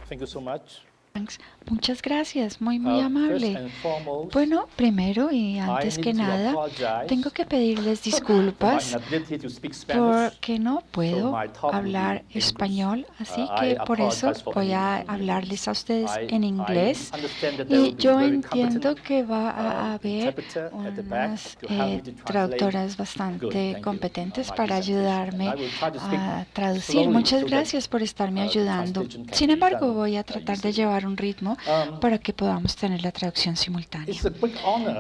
Thank you so much. Muchas gracias, muy amable. Bueno, primero y antes que nada, tengo que pedirles disculpas porque no puedo hablar español, así que por eso voy a hablarles a ustedes en inglés. Y yo entiendo que va a haber unas traductoras bastante competentes para ayudarme a traducir. Muchas gracias por estarme ayudando. Sin embargo, voy a tratar de llevar un ritmo para que podamos tener la traducción simultánea.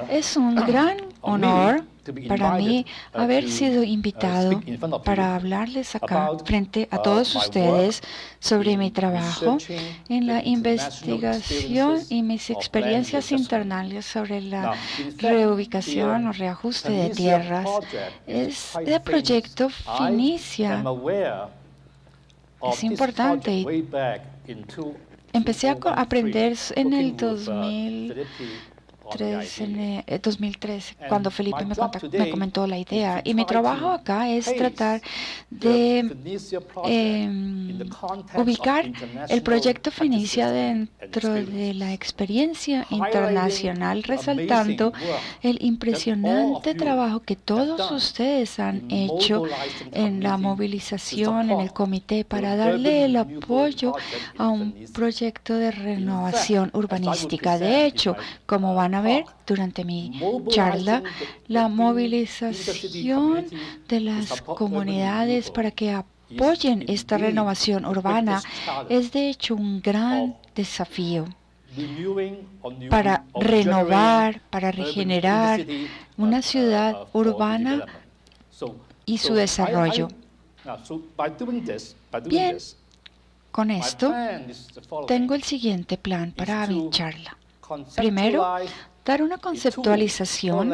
Es un gran honor para mí haber sido invitado para hablarles acá frente a todos ustedes sobre mi trabajo en la investigación y mis experiencias internales sobre la reubicación o reajuste de tierras. Este proyecto Fenicia es importante y empecé a aprender en el 2013, cuando Felipe me comentó la idea. Y mi trabajo acá es tratar de ubicar el proyecto Fenicia dentro de la experiencia internacional, resaltando el impresionante trabajo que todos ustedes han hecho en la movilización, en el comité, para darle el apoyo a un proyecto de renovación urbanística. De hecho, como van a ver durante mi charla, la movilización de las comunidades para que apoyen esta renovación urbana es de hecho un gran desafío para renovar, para regenerar una ciudad urbana y su desarrollo. Bien, con esto tengo el siguiente plan para mi charla. Primero, dar una conceptualización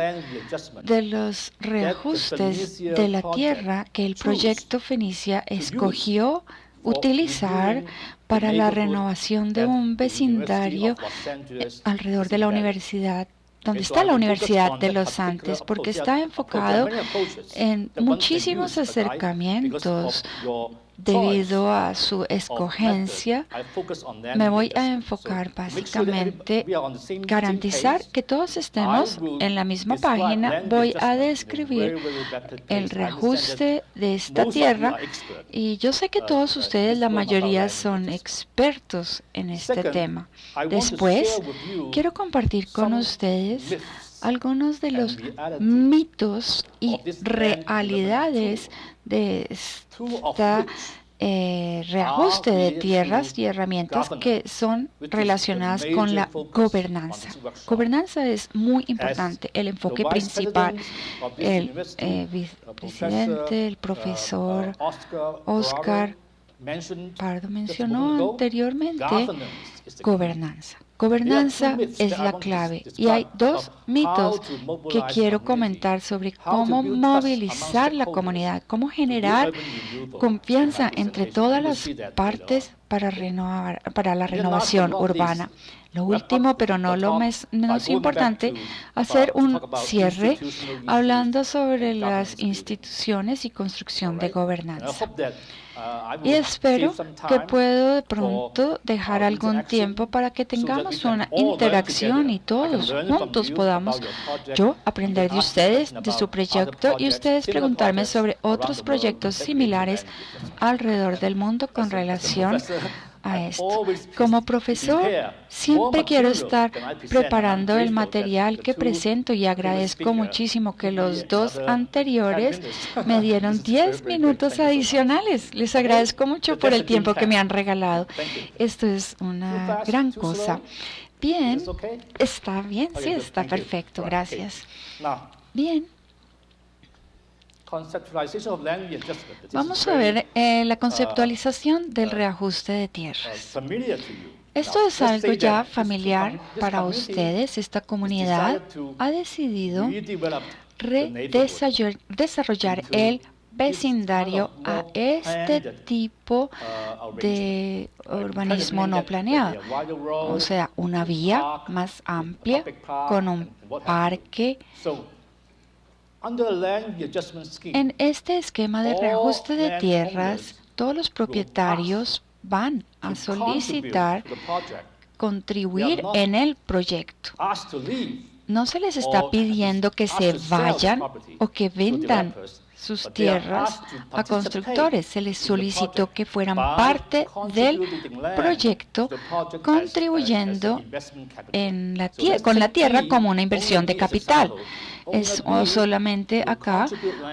de los reajustes de la tierra que el proyecto Fenicia escogió utilizar para la renovación de un vecindario alrededor de la universidad, donde está la Universidad de los Andes, porque está enfocado en muchísimos acercamientos. Debido a su escogencia, me voy a enfocar básicamente en garantizar que todos estemos en la misma página. Voy a describir el reajuste de esta tierra y yo sé que todos ustedes, la mayoría, son expertos en este tema. Después, quiero compartir con ustedes algunos de los mitos y realidades de esta reajuste de tierras y herramientas que son relacionadas con la gobernanza. Gobernanza es muy importante. El enfoque principal, el vicepresidente, el profesor Oscar Pardo mencionó anteriormente gobernanza. Gobernanza es la clave y hay dos mitos que quiero comentar sobre cómo movilizar la comunidad, cómo generar confianza entre todas las partes para la renovación urbana. Lo último, pero no lo menos importante, hacer un cierre hablando sobre las instituciones y construcción de gobernanza. Y espero que puedo de pronto dejar algún tiempo para que tengamos una interacción y todos juntos podamos yo aprender de ustedes, de su proyecto, y ustedes preguntarme sobre otros proyectos similares alrededor del mundo con relación a esto. Como profesor, siempre quiero estar preparando el material que presento y agradezco muchísimo que los dos anteriores me dieron 10 minutos adicionales. Les agradezco mucho por el tiempo que me han regalado. Esto es una gran cosa. Bien, ¿está bien? Sí, está perfecto. Gracias. Bien. Vamos a ver la conceptualización del reajuste de tierras. Esto es algo ya familiar para ustedes. Esta comunidad ha decidido desarrollar el vecindario a este tipo de urbanismo no planeado. O sea, una vía más amplia con un parque. En este esquema de reajuste de tierras, todos los propietarios van a solicitar contribuir en el proyecto. No se les está pidiendo que se vayan o que vendan sus tierras a constructores. Se les solicitó que fueran parte del proyecto, contribuyendo con la tierra como una inversión de capital. Es solamente acá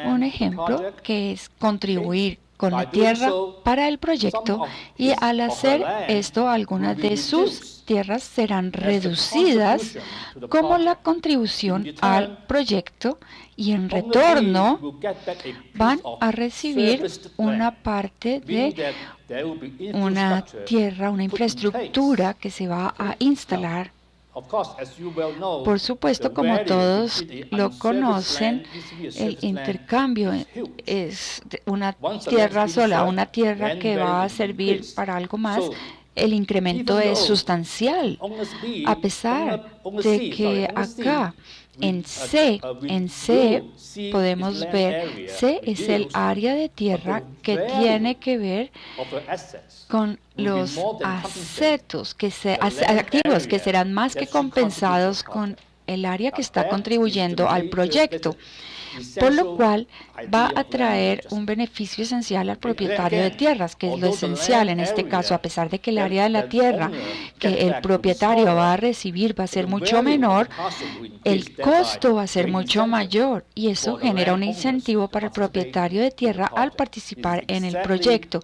un ejemplo que es contribuir con la tierra para el proyecto, y al hacer esto algunas de sus tierras serán reducidas como la contribución al proyecto, y en retorno van a recibir una parte de una tierra, una infraestructura que se va a instalar. Por supuesto, como todos lo conocen, el intercambio es una tierra sola, una tierra que va a servir para algo más. El incremento es sustancial, a pesar de que acá en C podemos ver, C es el área de tierra que tiene que ver con los activos que serán más que compensados con el área que está contribuyendo al proyecto, por lo cual va a traer un beneficio esencial al propietario de tierras, que es lo esencial en este caso, a pesar de que el área de la tierra que el propietario va a recibir va a ser mucho menor, el costo va a ser mucho mayor, y eso genera un incentivo para el propietario de tierra al participar en el proyecto.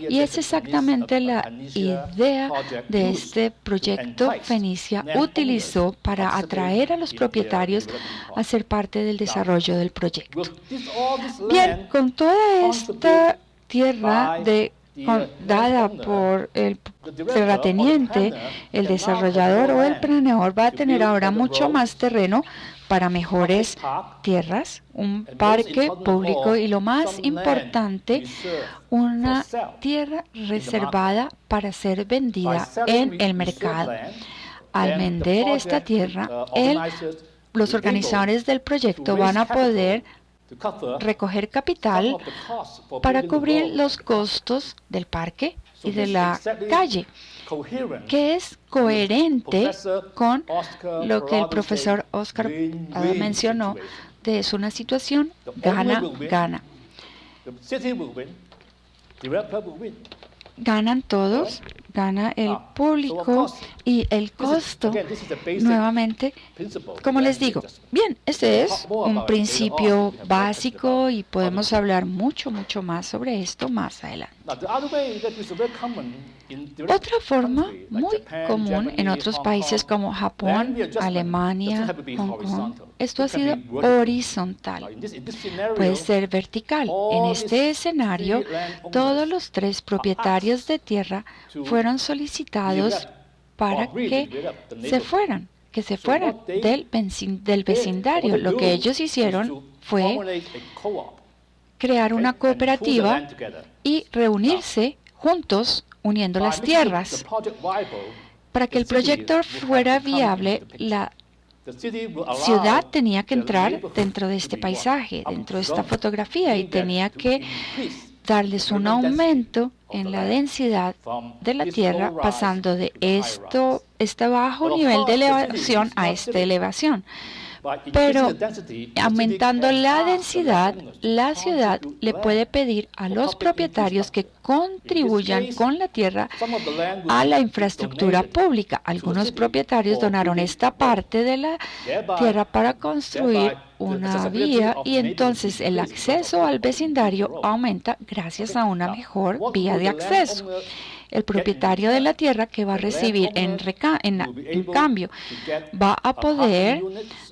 Y es exactamente la idea de este proyecto Fenicia utilizó para atraer a los propietarios a ser parte del desarrollo del proyecto. Bien, con toda esta tierra dada por el terrateniente, el desarrollador o el planeador va a tener ahora mucho más terreno para mejores tierras, un parque público y, lo más importante, una tierra reservada para ser vendida en el mercado. Al vender esta tierra, los organizadores del proyecto van a poder recoger capital para cubrir los costos del parque y de la calle, que es coherente con lo que el profesor Oscar mencionó, es una situación gana-gana. Ganan todos, gana el público y el costo. Nuevamente, como les digo, bien, este es un principio básico y podemos hablar mucho más sobre esto más adelante. Otra forma muy común en otros países como Japón, Alemania, Hong Kong, esto ha sido horizontal. Puede ser vertical. En este escenario, todos los tres propietarios de tierra fueron solicitados para que se fueran del vecindario. Lo que ellos hicieron fue crear una cooperativa y reunirse juntos, uniendo las tierras. Para que el proyecto fuera viable, la ciudad tenía que entrar dentro de este paisaje, dentro de esta fotografía, y tenía que darles un aumento en la densidad de la tierra, pasando de este bajo nivel de elevación a esta elevación. Pero aumentando la densidad, la ciudad le puede pedir a los propietarios que contribuyan con la tierra a la infraestructura pública. Algunos propietarios donaron esta parte de la tierra para construir una vía y entonces el acceso al vecindario aumenta gracias a una mejor vía de acceso. El propietario de la tierra que va a recibir en cambio va a poder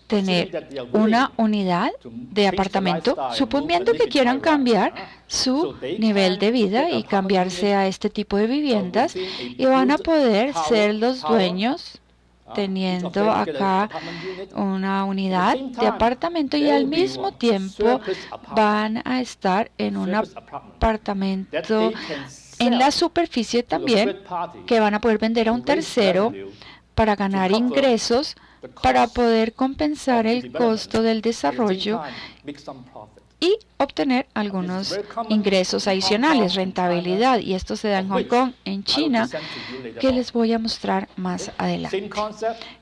tener una unidad de apartamento, suponiendo que quieran cambiar su nivel de vida y cambiarse a este tipo de viviendas, y van a poder ser los dueños teniendo acá una unidad de apartamento y al mismo tiempo van a estar en un apartamento en la superficie también que van a poder vender a un tercero para ganar ingresos para poder compensar el costo del desarrollo y obtener algunos ingresos adicionales, rentabilidad. Y esto se da en Hong Kong, en China, que les voy a mostrar más adelante.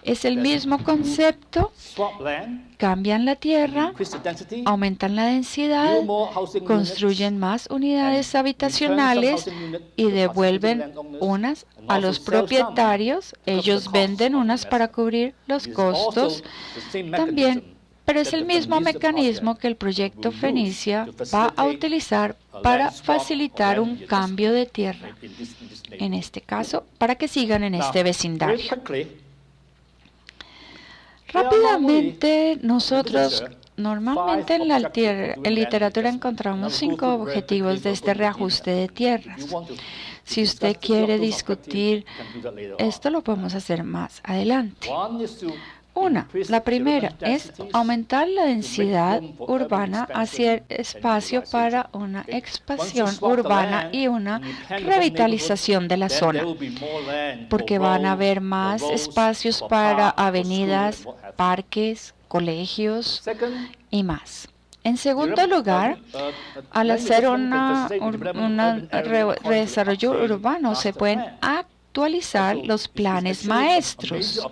Es el mismo concepto, cambian la tierra, aumentan la densidad, construyen más unidades habitacionales y devuelven unas a los propietarios. Ellos venden unas para cubrir los costos también. Pero es el mismo mecanismo que el proyecto Fenicia va a utilizar para facilitar un cambio de tierra, en este caso, para que sigan en este vecindario. Rápidamente, nosotros normalmente en la literatura encontramos 5 objetivos de este reajuste de tierras. Si usted quiere discutir esto, lo podemos hacer más adelante. La primera es aumentar la densidad urbana, hacer espacio para una expansión urbana y una revitalización de la zona, porque van a haber más espacios para avenidas, parques, colegios y más. En segundo lugar, al hacer un desarrollo urbano, se pueden actualizar los planes maestros.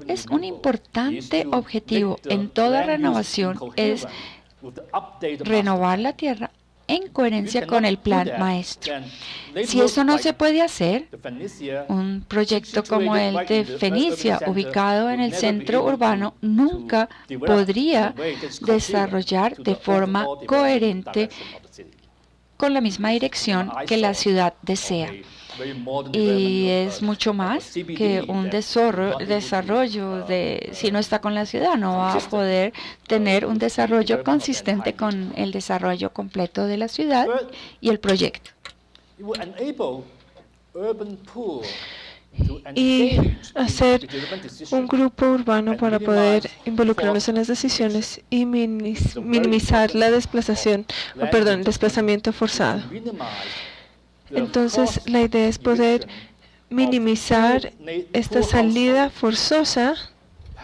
Es un importante objetivo en toda renovación, es renovar la tierra en coherencia con el plan maestro. Si eso no se puede hacer, un proyecto como el de Fenicia, ubicado en el centro urbano, nunca podría desarrollar de forma coherente con la misma dirección que la ciudad desea. Y es mucho más que un desarrollo si no está con la ciudad, no va a poder tener un desarrollo consistente con el desarrollo completo de la ciudad y el proyecto. Y hacer un grupo urbano para poder involucrarnos en las decisiones y minimizar la desplazamiento forzado. Entonces, la idea es poder minimizar esta salida forzosa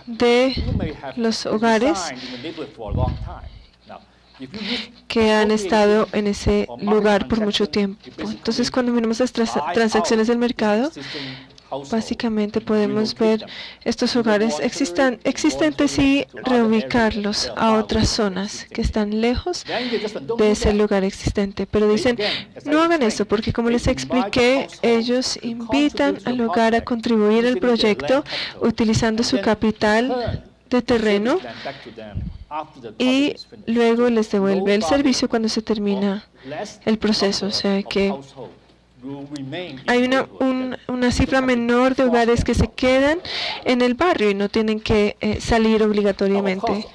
de los hogares que han estado en ese lugar por mucho tiempo. Entonces, cuando miramos las transacciones del mercado, básicamente podemos ver estos hogares existentes y reubicarlos a otras zonas que están lejos de ese lugar existente. Pero dicen, no hagan eso, porque como les expliqué, ellos invitan al hogar a contribuir al proyecto utilizando su capital de terreno y luego les devuelve el servicio cuando se termina el proceso. O sea que hay una cifra menor de hogares que se quedan en el barrio y no tienen que salir obligatoriamente.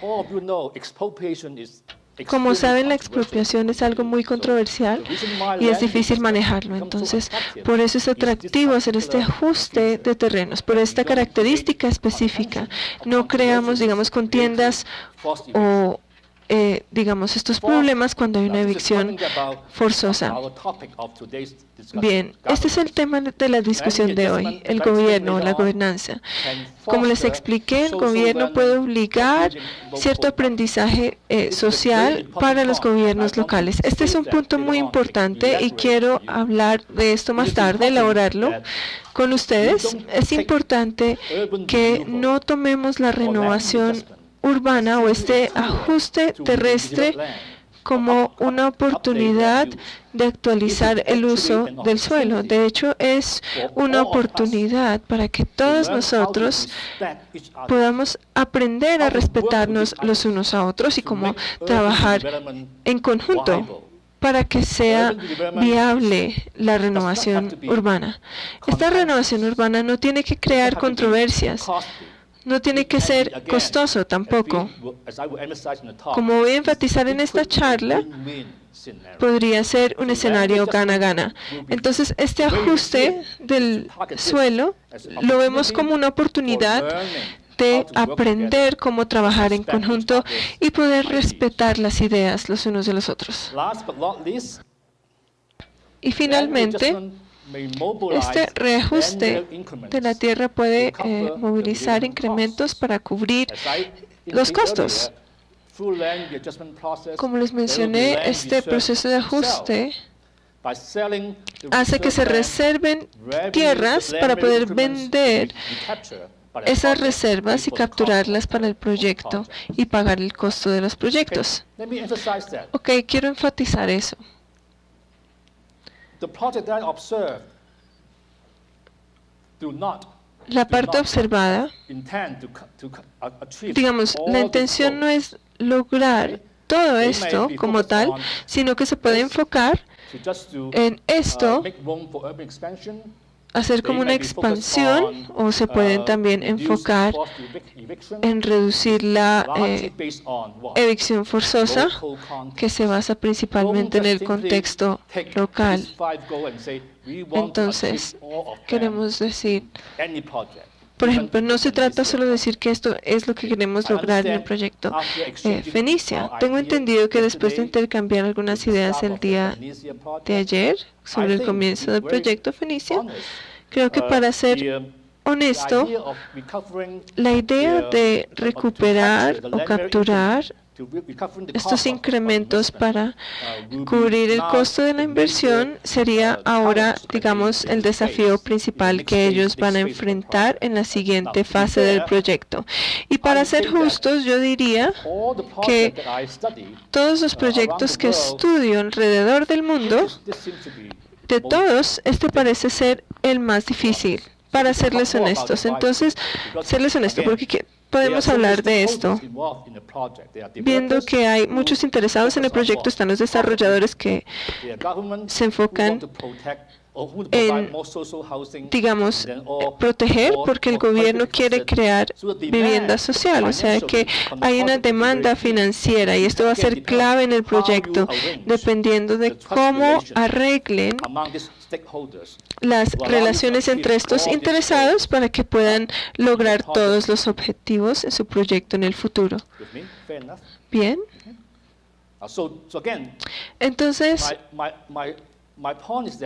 Como saben, la expropiación es algo muy controversial y es difícil manejarlo. Entonces, por eso es atractivo hacer este ajuste de terrenos, por esta característica específica. No creamos, digamos, contiendas o estos problemas cuando hay una evicción forzosa. Bien, este es el tema de la discusión de hoy, el gobierno, la gobernanza. Como les expliqué, el gobierno puede obligar cierto aprendizaje social para los gobiernos locales. Este es un punto muy importante y quiero hablar de esto más tarde, elaborarlo con ustedes. Es importante que no tomemos la renovación urbana o este ajuste terrestre como una oportunidad de actualizar el uso del suelo. De hecho, es una oportunidad para que todos nosotros podamos aprender a respetarnos los unos a otros y cómo trabajar en conjunto para que sea viable la renovación urbana. Esta renovación urbana no tiene que crear controversias, no tiene que ser costoso tampoco. Como voy a enfatizar en esta charla, podría ser un escenario gana-gana. Entonces, este ajuste del suelo lo vemos como una oportunidad de aprender cómo trabajar en conjunto y poder respetar las ideas los unos de los otros. Y finalmente, este reajuste de la tierra puede movilizar incrementos para cubrir los costos. Como les mencioné, este proceso de ajuste hace que se reserven tierras para poder vender esas reservas y capturarlas para el proyecto y pagar el costo de los proyectos. Ok, quiero enfatizar eso. La parte observada, digamos, la intención no es lograr todo esto como tal, sino que se puede enfocar en esto, hacer como una expansión, o se pueden también enfocar en reducir la evicción forzosa, que se basa principalmente en el contexto local. Entonces, queremos decir, por ejemplo, no se trata solo de decir que esto es lo que queremos lograr en el proyecto Fenicia. Tengo entendido que después de intercambiar algunas ideas el día de ayer sobre el comienzo del proyecto Fenicia, creo que para ser honesto, la idea de recuperar o capturar estos incrementos para cubrir el costo de la inversión sería ahora, digamos, el desafío principal que ellos van a enfrentar en la siguiente fase del proyecto. Y para ser justos, yo diría que todos los proyectos que estudio alrededor del mundo, de todos, este parece ser el más difícil, para serles honestos. Entonces, serles honesto, porque podemos hablar de esto. Viendo que hay muchos interesados en el proyecto, están los desarrolladores que se enfocan en, digamos, proteger, porque el gobierno quiere crear vivienda social, o sea que hay una demanda financiera y esto va a ser clave en el proyecto, dependiendo de cómo arreglen las relaciones entre estos interesados para que puedan lograr todos los objetivos en su proyecto en el futuro. Bien. Entonces,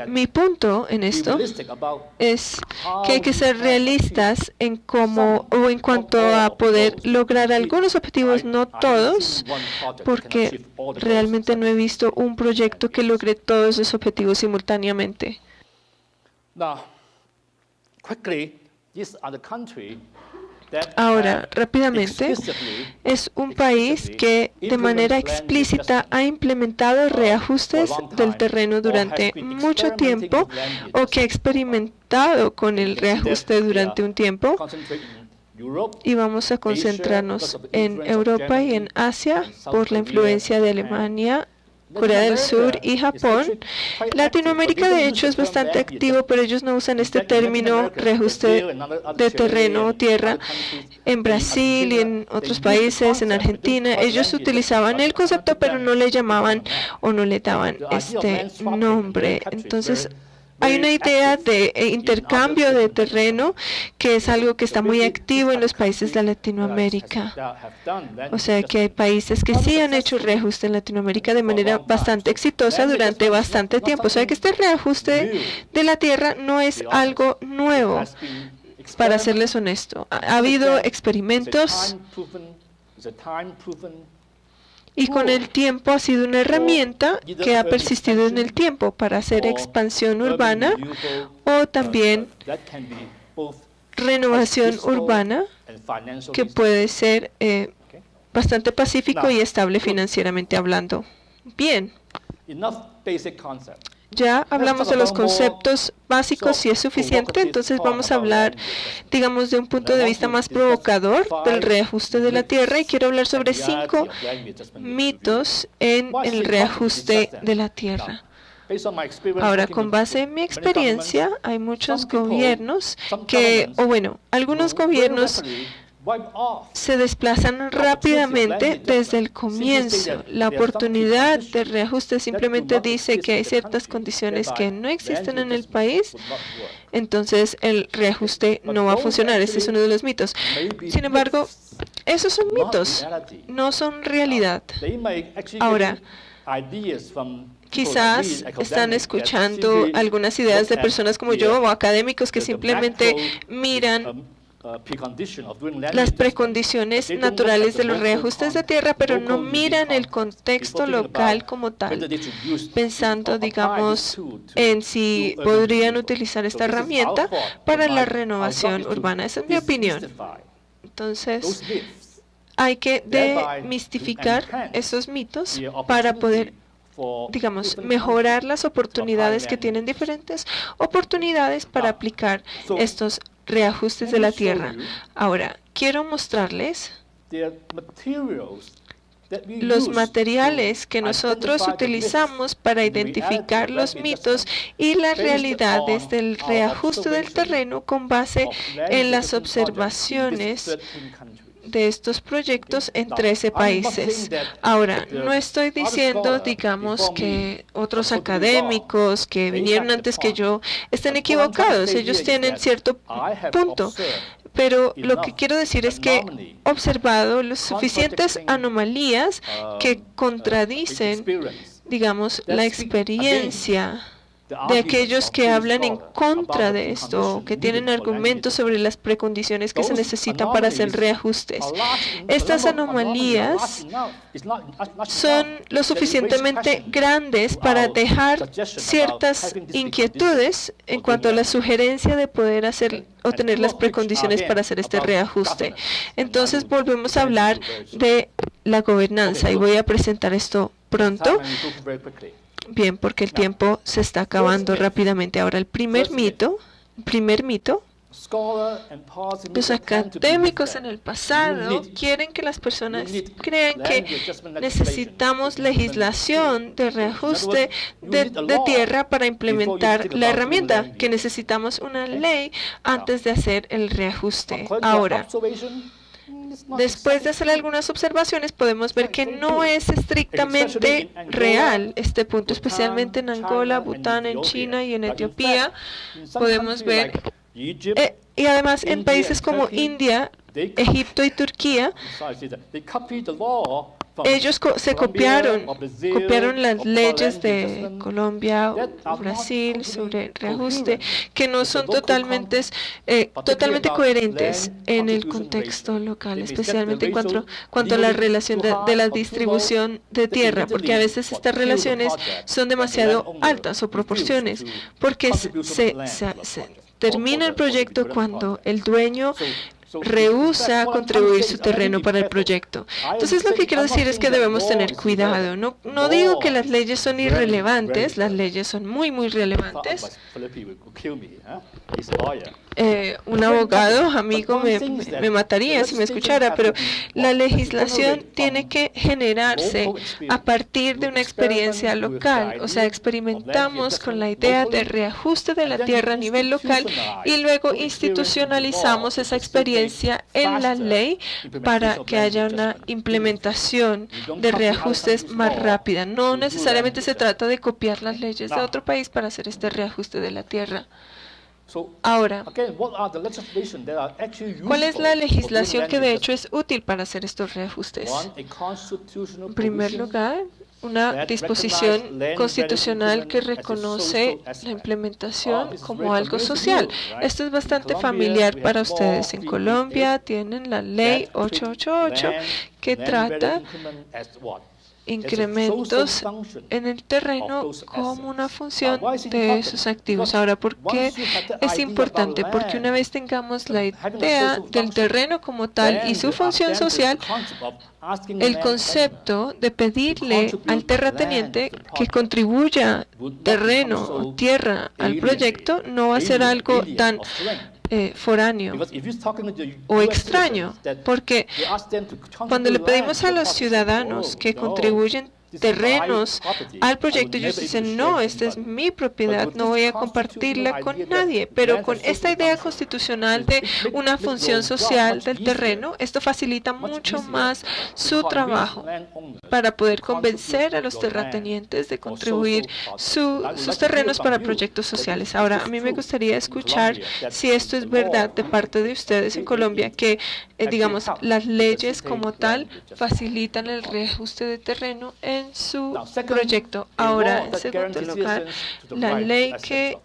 mi punto en esto es que hay que ser realistas en cómo o en cuanto a poder lograr algunos objetivos, no todos, porque realmente no he visto un proyecto que logre todos los objetivos simultáneamente. Ahora, rápidamente, es un país que de manera explícita ha implementado reajustes del terreno durante mucho tiempo o que ha experimentado con el reajuste durante un tiempo. Y vamos a concentrarnos en Europa y en Asia por la influencia de Alemania, Corea del Sur y Japón. Latinoamérica, de hecho, es bastante activo, pero ellos no usan este término reajuste de terreno o tierra. En Brasil y en otros países, en Argentina, ellos utilizaban el concepto, pero no le llamaban o no le daban este nombre. Entonces, hay una idea de intercambio de terreno que es algo que está muy activo en los países de Latinoamérica. O sea que hay países que sí han hecho reajuste en Latinoamérica de manera bastante exitosa durante bastante tiempo. O sea que este reajuste de la tierra no es algo nuevo, para serles honesto. Ha habido experimentos y con el tiempo ha sido una herramienta que ha persistido en el tiempo para hacer expansión urbana o también renovación urbana, que puede ser bastante pacífico y estable financieramente hablando. Bien, enough basic concept. ya hablamos de los conceptos básicos y es suficiente, entonces vamos a hablar, digamos, de un punto de vista más provocador del reajuste de la Tierra y quiero hablar sobre 5 mitos en el reajuste de la Tierra. Ahora, con base en mi experiencia, hay muchos gobiernos algunos gobiernos se desplazan rápidamente desde el comienzo. La oportunidad de reajuste simplemente dice que hay ciertas condiciones que no existen en el país, entonces el reajuste no va a funcionar. Este es uno de los mitos. Sin embargo, esos son mitos, no son realidad. Ahora, quizás están escuchando algunas ideas de personas como yo o académicos que simplemente miran las precondiciones naturales de los reajustes de tierra, pero no miran el contexto local como tal, pensando, digamos, en si podrían utilizar esta herramienta para la renovación urbana. Esa es mi opinión. Entonces, hay que demistificar esos mitos para poder, digamos, mejorar las oportunidades que tienen diferentes oportunidades para aplicar estos reajustes de la Tierra. Ahora, quiero mostrarles los materiales que nosotros utilizamos para identificar los mitos y las realidades del reajuste del terreno con base en las observaciones de estos proyectos en 13 países. Ahora, no estoy diciendo, digamos, que otros académicos que vinieron antes que yo estén equivocados. Ellos tienen cierto punto. Pero lo que quiero decir es que he observado las suficientes anomalías que contradicen, digamos, la experiencia de aquellos que hablan en contra de esto, que tienen argumentos sobre las precondiciones que se necesitan para hacer reajustes. Estas anomalías son lo suficientemente grandes para dejar ciertas inquietudes en cuanto a la sugerencia de poder obtener las precondiciones para hacer este reajuste. Entonces volvemos a hablar de la gobernanza y voy a presentar esto pronto. Bien, porque el tiempo se está acabando rápidamente. Ahora, el primer mito, los académicos en el pasado quieren que las personas crean que necesitamos legislación de reajuste de tierra para implementar la herramienta, que necesitamos una ley antes de hacer el reajuste. Ahora, después de hacer algunas observaciones, podemos ver que no es estrictamente real este punto, especialmente en Angola, Bután, en China y en Etiopía. Podemos ver, y además en países como India, Egipto y Turquía, ellos copiaron las leyes de Colombia o Brasil sobre reajuste, que no son totalmente coherentes en el contexto local, especialmente en cuanto a la relación de la distribución de tierra, porque a veces estas relaciones son demasiado altas o proporciones, porque se termina el proyecto cuando el dueño rehúsa contribuir su terreno para el proyecto. Entonces lo que quiero decir es que debemos tener cuidado. No digo que las leyes son irrelevantes, las leyes son muy relevantes. Un abogado amigo me mataría si me escuchara, pero la legislación tiene que generarse a partir de una experiencia local. O sea, experimentamos con la idea de reajuste de la tierra a nivel local y luego institucionalizamos esa experiencia en la ley para que haya una implementación de reajustes más rápida. No necesariamente se trata de copiar las leyes de otro país para hacer este reajuste de la tierra. Ahora, ¿cuál es la legislación que de hecho es útil para hacer estos reajustes? En primer lugar, una disposición constitucional que reconoce la implementación como algo social. Esto es bastante familiar para ustedes. En Colombia tienen la ley 888 que trata incrementos en el terreno como una función de esos activos. Ahora, ¿por qué es importante? Porque una vez tengamos la idea del terreno como tal y su función social, el concepto de pedirle al terrateniente que contribuya terreno o tierra al proyecto no va a ser algo tan foráneo o extraño, porque cuando le pedimos a los ciudadanos que contribuyen terrenos al proyecto, ellos dicen, no, esta es mi propiedad, no voy a compartirla con nadie. Pero con esta idea constitucional de una función social del terreno, esto facilita mucho más su trabajo para poder convencer a los terratenientes de contribuir sus terrenos para proyectos sociales. Ahora, a mí me gustaría escuchar si esto es verdad de parte de ustedes en Colombia, que digamos, las leyes como tal facilitan el reajuste de terreno en su proyecto. Ahora, en segundo lugar, la ley que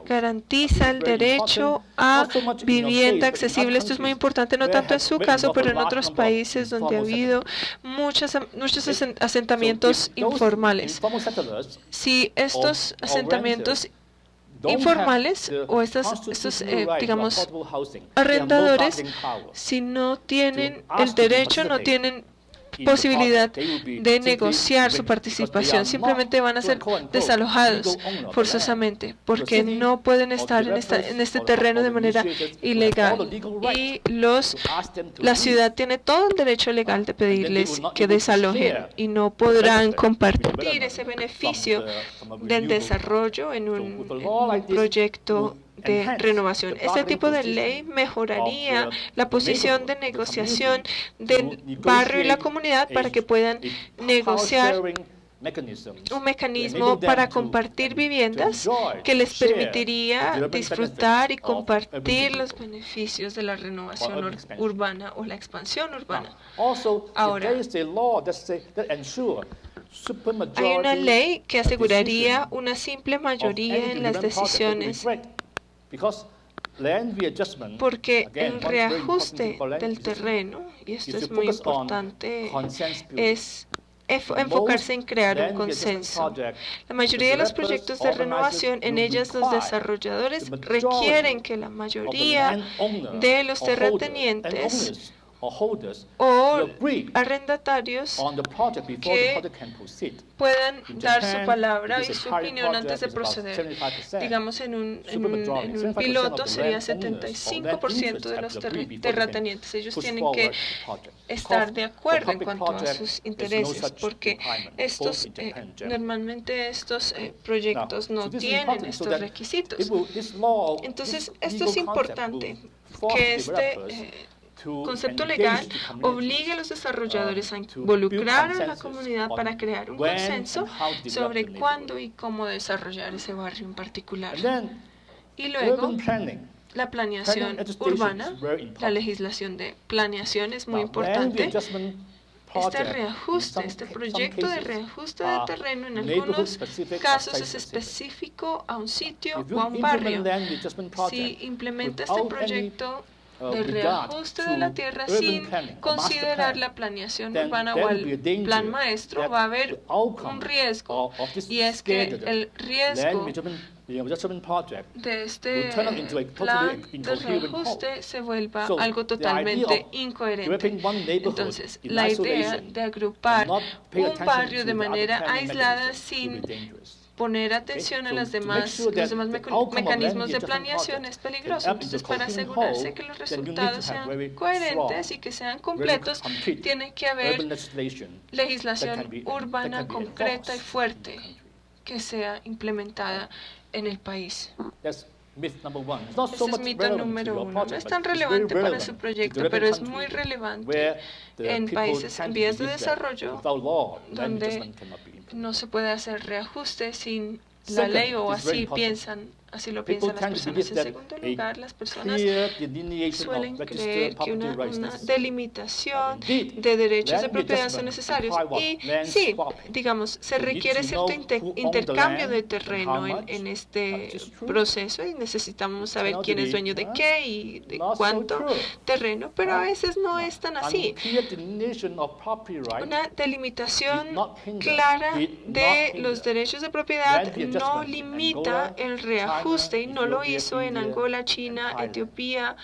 garantiza el derecho a vivienda accesible. Esto es muy importante, no tanto en su caso, pero en otros países donde ha habido muchos asentamientos informales. Si estos asentamientos informales o estos digamos, arrendadores, si no tienen el derecho, no tienen posibilidad de negociar su participación, simplemente van a ser desalojados forzosamente porque no pueden estar en este terreno de manera ilegal, y la ciudad tiene todo el derecho legal de pedirles que desalojen y no podrán compartir ese beneficio del desarrollo en un proyecto de renovación. Este tipo de ley mejoraría la posición de negociación del barrio y la comunidad para que puedan negociar un mecanismo para compartir viviendas que les permitiría disfrutar y compartir los beneficios de la renovación urbana o la expansión urbana. Ahora, hay una ley que aseguraría una simple mayoría en las decisiones, porque el reajuste del terreno, y esto es muy importante, es enfocarse en crear un consenso. La mayoría de los proyectos de renovación, en ellas los desarrolladores requieren que la mayoría de los terratenientes o arrendatarios que puedan dar su palabra y su opinión antes de proceder. Digamos, en un piloto sería 75% de los terratenientes. Ellos tienen que estar de acuerdo en cuanto a sus intereses, porque normalmente estos proyectos no tienen estos requisitos. Entonces, esto es importante, que este concepto legal obligue a los desarrolladores a involucrar a la comunidad para crear un consenso sobre cuándo y cómo desarrollar ese barrio en particular. Y luego, la planeación urbana, la legislación de planeación es muy importante. Este reajuste, este proyecto de reajuste de terreno en algunos casos es específico a un sitio o a un barrio. Si implementa este proyecto de reajuste de la tierra sin considerar la planeación urbana o el plan maestro, va a haber un riesgo, y es que el riesgo de este plan de reajuste se vuelva algo totalmente incoherente. Entonces, la idea de agrupar un barrio de manera aislada sin poner atención a los demás mecanismos de planeación es peligroso. Entonces, para asegurarse que los resultados sean coherentes y que sean completos, tiene que haber legislación urbana concreta y fuerte que sea implementada en el país. Este es mito número uno. No es tan relevante para su proyecto, pero es muy relevante en países en vías de desarrollo donde no se puede hacer reajuste sin la ley, o así piensan Así lo People piensan las tend to personas. believe En that segundo a lugar, las personas clear delineation suelen of creer registered que property una rights is necessary. delimitación Indeed, de derechos de land propiedad son readjustment necesarios. require Y what? Land sí, swapping. digamos, se You need requiere to cierto know who owned the intercambio land de and how terreno much. en That este is true. proceso y necesitamos saber Cannot quién es be, dueño de qué y de not so cuánto true. terreno, pero a veces no es tan así. Unclear delineation of property rights Una delimitación did not hinder- clara did de not los hinder derechos de propiedad land no readjustment in limita Angola, el reajuste y China, no lo Ethiopia, hizo en India, Angola, China, and Thailand. Etiopía,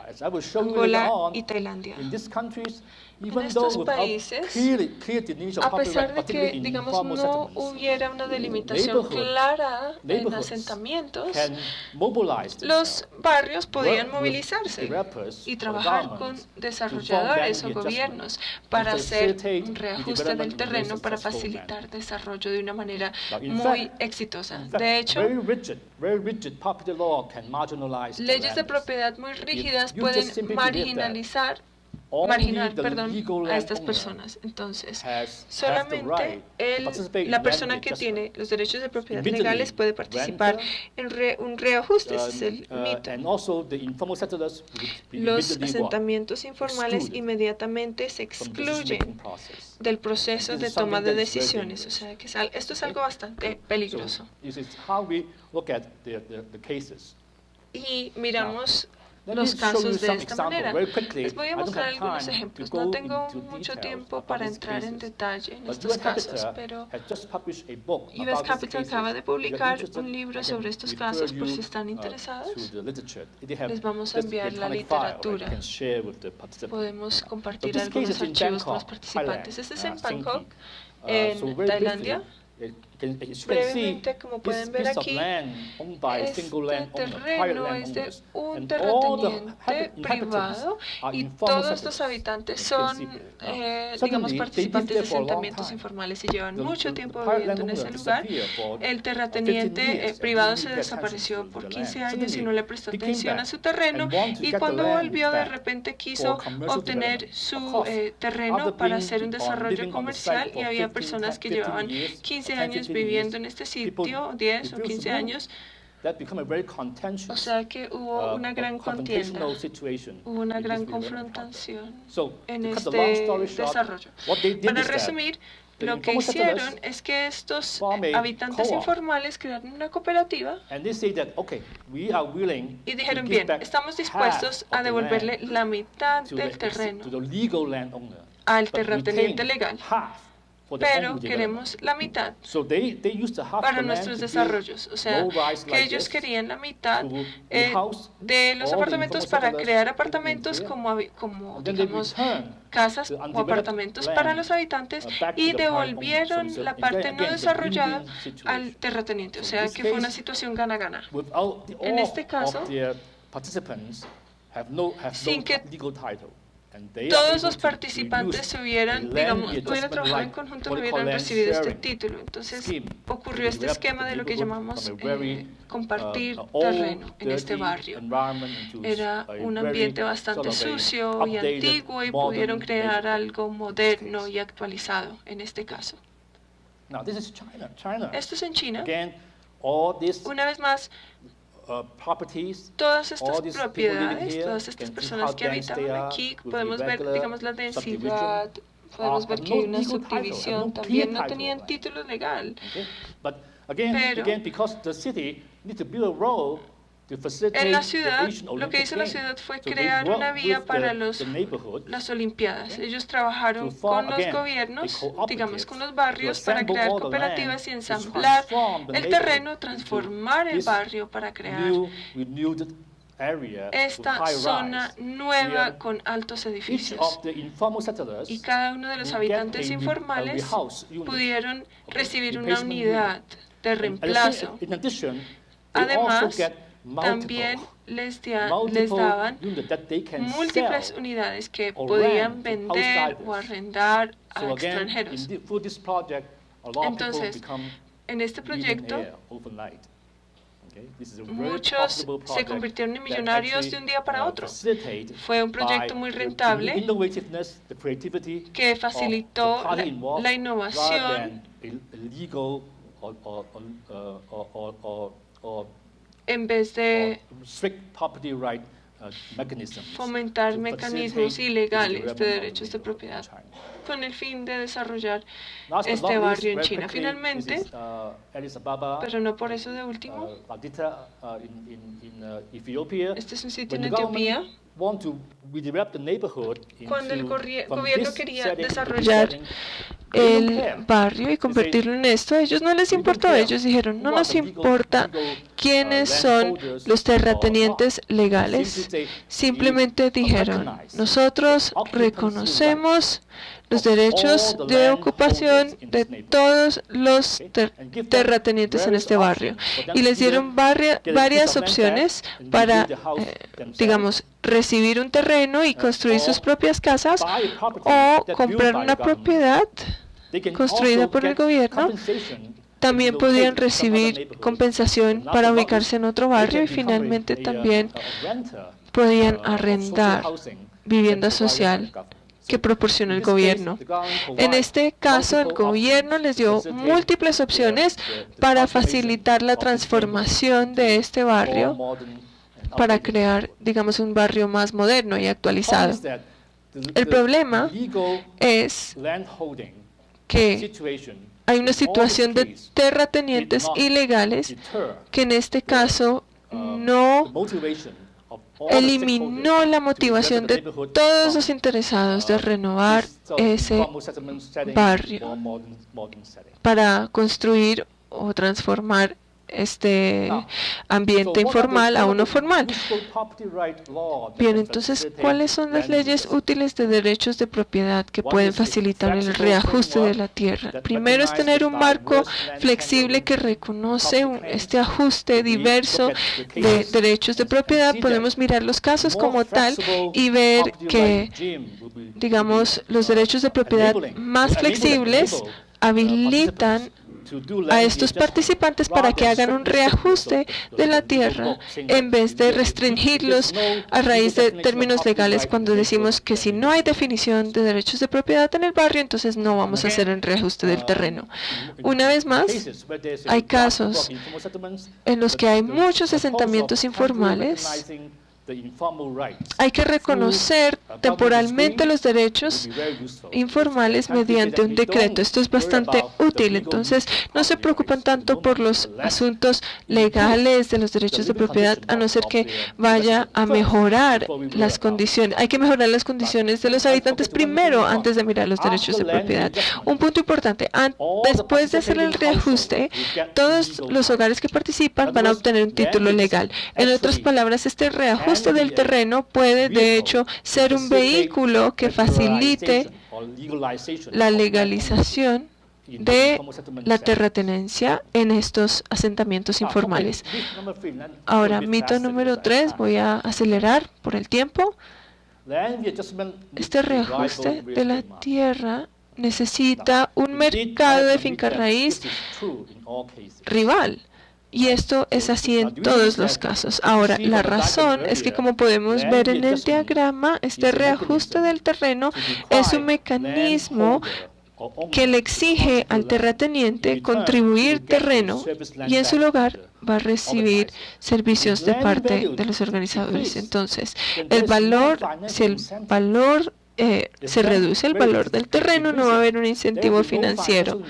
As I will show you later Angola on, y Tailandia. in these countries, En even estos though without países, clear delineation of a property pesar rights, de particularly que, in digamos, informal no settlements, hubiera una delimitación neighborhood- clara en neighborhoods asentamientos, can mobilize los themselves, barrios podían work with movilizarse developers y or trabajar con governments to form desarrolladores land o gobiernos readjustment para and hacer facilitate un the reajuste development del in a very terreno para successful facilitar manner. desarrollo de una manera Now, in muy fact- exitosa. In fact, De hecho, very rigid property law can marginalize the leyes de land. propiedad muy rígidas you pueden just simply believe that marginalizar Only marginar, the perdón, legal a estas landowner personas. Entonces, has the solamente right to participate in la land persona que readjustment. tiene los derechos de propiedad Immediately, legales puede participar renter, en un reajuste. Ese es el mito. and also the informal settlers would be Los immediately asentamientos informales excluded inmediatamente se from the decision-making excluyen process. del proceso This de is toma something de that is very decisiones. O dangerous. sea, que esto es algo bastante So peligroso. this is how we look at the cases. Y miramos Let los me show you casos de some esta examples manera. very quickly. Les voy I a don't mostrar have algunos time to ejemplos. go No tengo into mucho details tiempo about para these entrar en cases. detalle en But estos US casos, Capital pero has just published a book US about these Capital cases. acaba de If you're publicar interested, un libro I sobre can estos refer casos por you, si están to interesados. the literature. They have Les vamos a just enviar la electronic file that literatura. you can share with the participants. Podemos compartir But this case algunos is in archivos con los Bangkok, participantes. Thailand, Este es en Sing Bangkok, King. So en very Tailandia. briefly, as you can see, Brevemente, como this pueden ver piece of aquí, land owned by a este single landowner, private terreno es de landowners, un and all the terrateniente inhabitants privado are y informal todos los settlers, habitantes as you can son, see here. digamos, Suddenly, they participantes lived de there for a long asentamientos time. informales y llevan mucho tiempo private viviendo en ese landowner lugar. disappeared for El 15 terrateniente years and privado didn't se pay attention desapareció to por the 15 land. años y no Suddenly, le prestó he came atención a back su terreno and wanted to y get the cuando land volvió de back repente for quiso commercial obtener development. su Of course, terreno after para being hacer un living desarrollo on the comercial site y for había 15 personas que 15 llevaban years, 15 10, años 15 viviendo years, en este people sitio, 10 o refused 15 to move. años. That became a very contentious, O sea que hubo una gran contienda, confrontational situation hubo una in gran this development process. confrontación So, en to cut the long este story short, desarrollo. what they did Para is that resumir, the lo que informal settlers hicieron es que estos formed a habitantes co-op. informales crearon una cooperativa and they say that, okay, we are willing y to dijeron, give bien, back estamos half dispuestos of a the devolverle land la mitad to del the terreno legal landowner, al but terrateniente retain legal, half for their pero own development. queremos la mitad So they used the half para of the land nuestros to build desarrollos. O sea, low-rise que like ellos this querían la mitad to de rehouse los all the apartamentos informal para settlers crear living apartamentos here. como And then they digamos, returned casas the o undeveloped apartamentos land, para los habitantes back to y the private owner. devolvieron So la again, parte no it's a desarrollada win-win situation. al terrateniente. O So sea, this que fue una case, situación gana-gana. Without the, En all este caso, of their participants have no sin que legal title. And they are todos able los to participantes reduce se hubieran, the land digamos, hubieran readjustment trabajado en like conjunto, what no we call hubieran land recibido este sharing título. Entonces scheme ocurrió to este develop esquema the de lo que neighborhood llamamos from a very, compartir old, terreno en este dirty barrio. environment into Era a un very ambiente bastante sort of a sucio y updated, antiguo y modern pudieron crear neighborhood algo in this moderno case. y actualizado en este caso. Now this is China. China. Esto es en China. Again, all these Una vez más, properties, todas all estas these people living propiedades, here, todas estas can see personas how que dense they habitaban are aquí, with podemos ver, irregular digamos, la subdivision, densidad, podemos ver have que hay no una legal title, have subdivisión, no también clear no title, tenían right? título legal. Okay? But again, Pero- because the city needs to build a road to facilitate En la the ciudad, Asian lo Olympic que hizo la Games. ciudad fue So they crear work una vía with para the neighborhood las Olimpiadas. Okay. Ellos trabajaron to form, con los again, gobiernos, a cooperative digamos con los to barrios, para assemble crear all the cooperativas y land, to ensamblar transform the el neighborhood terreno, into transformar el this barrio para crear new, renewed area with esta high zona rise. nueva Here, con altos each edificios. of the informal settlers Y cada uno de los will get habitantes a informales rehouse unit. pudieron Okay, recibir una replacement unidad de And reemplazo. in addition, they also Además, get también multiple, les multiple daban units that they can múltiples sell. unidades que or podían rent to vender outsiders. o arrendar a So again, extranjeros. through this project, a lot Entonces, of people become En este proyecto, millionaire overnight. Okay? This is a very muchos profitable se project convirtieron en that millonarios actually, de un día para otro. facilitate Fue un proyecto by muy the rentable innovativeness, the creativity que of facilitó the party la involved, rather innovación than a legal or en vez de strict property right fomentar mecanismos ilegales de derechos de propiedad con el fin de desarrollar este barrio en China. Finalmente, pero no por eso de último, este es un sitio en Etiopía. Cuando el gobierno quería desarrollar el barrio y convertirlo en esto, a ellos no les importó. Ellos dijeron, no nos importa quiénes son los terratenientes legales. Simplemente dijeron, nosotros reconocemos los derechos de ocupación de todos los terratenientes en este barrio. Y les dieron varias opciones para, digamos, recibir un terreno y construir sus propias casas o comprar una propiedad construida por el gobierno. También podían recibir compensación para ubicarse en otro barrio y finalmente también podían arrendar vivienda social que proporciona el gobierno. En este caso, el gobierno les dio múltiples opciones para facilitar la transformación de este barrio para crear, digamos, un barrio más moderno y actualizado. El problema es que hay una situación de terratenientes ilegales que en este caso no eliminó la motivación de todos los interesados de renovar ese barrio para construir o transformar este ambiente informal a uno formal. Bien, entonces, ¿cuáles son las leyes útiles de derechos de propiedad que pueden facilitar el reajuste de la tierra? Primero es tener un marco flexible que reconoce este ajuste diverso de derechos de propiedad. Podemos mirar los casos como tal y ver que, digamos, los derechos de propiedad más flexibles habilitan a estos participantes para que hagan un reajuste de la tierra en vez de restringirlos a raíz de términos legales cuando decimos que si no hay definición de derechos de propiedad en el barrio, entonces no vamos a hacer el reajuste del terreno. Una vez más, hay casos en los que hay muchos asentamientos informales. Hay que reconocer temporalmente los derechos informales mediante un decreto. Esto es bastante útil. Entonces, no se preocupan tanto por los asuntos legales de los derechos de propiedad, a no ser que vaya a mejorar las condiciones. Hay que mejorar las condiciones de los habitantes primero, antes de mirar los derechos de propiedad. Un punto importante, después de hacer el reajuste, todos los hogares que participan van a obtener un título legal. En otras palabras, este reajuste del terreno puede, de hecho, ser un vehículo que facilite la legalización de la terratenencia en estos asentamientos informales. Ahora, mito número 3, voy a acelerar por el tiempo. Este reajuste de la tierra necesita un mercado de finca raíz rival. Y esto es así en todos los casos. Ahora, la razón es que, como podemos ver en el diagrama, este reajuste del terreno es un mecanismo que le exige al terrateniente contribuir terreno y en su lugar va a recibir servicios de parte de los organizadores. Entonces, si el valor se reduce el valor del terreno, no va a haber un incentivo financiero,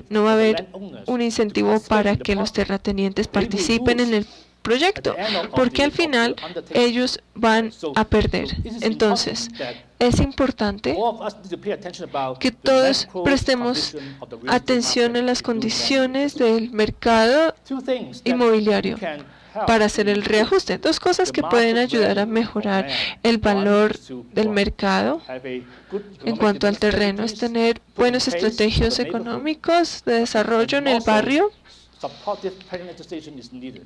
no va a haber un incentivo para que los terratenientes participen en el proyecto, porque al final ellos van a perder. Entonces, es importante que todos prestemos atención a las condiciones del mercado inmobiliario para hacer el reajuste. Dos cosas que pueden ayudar a mejorar el valor del mercado en cuanto al terreno es tener buenos estrategias económicos de desarrollo en el barrio.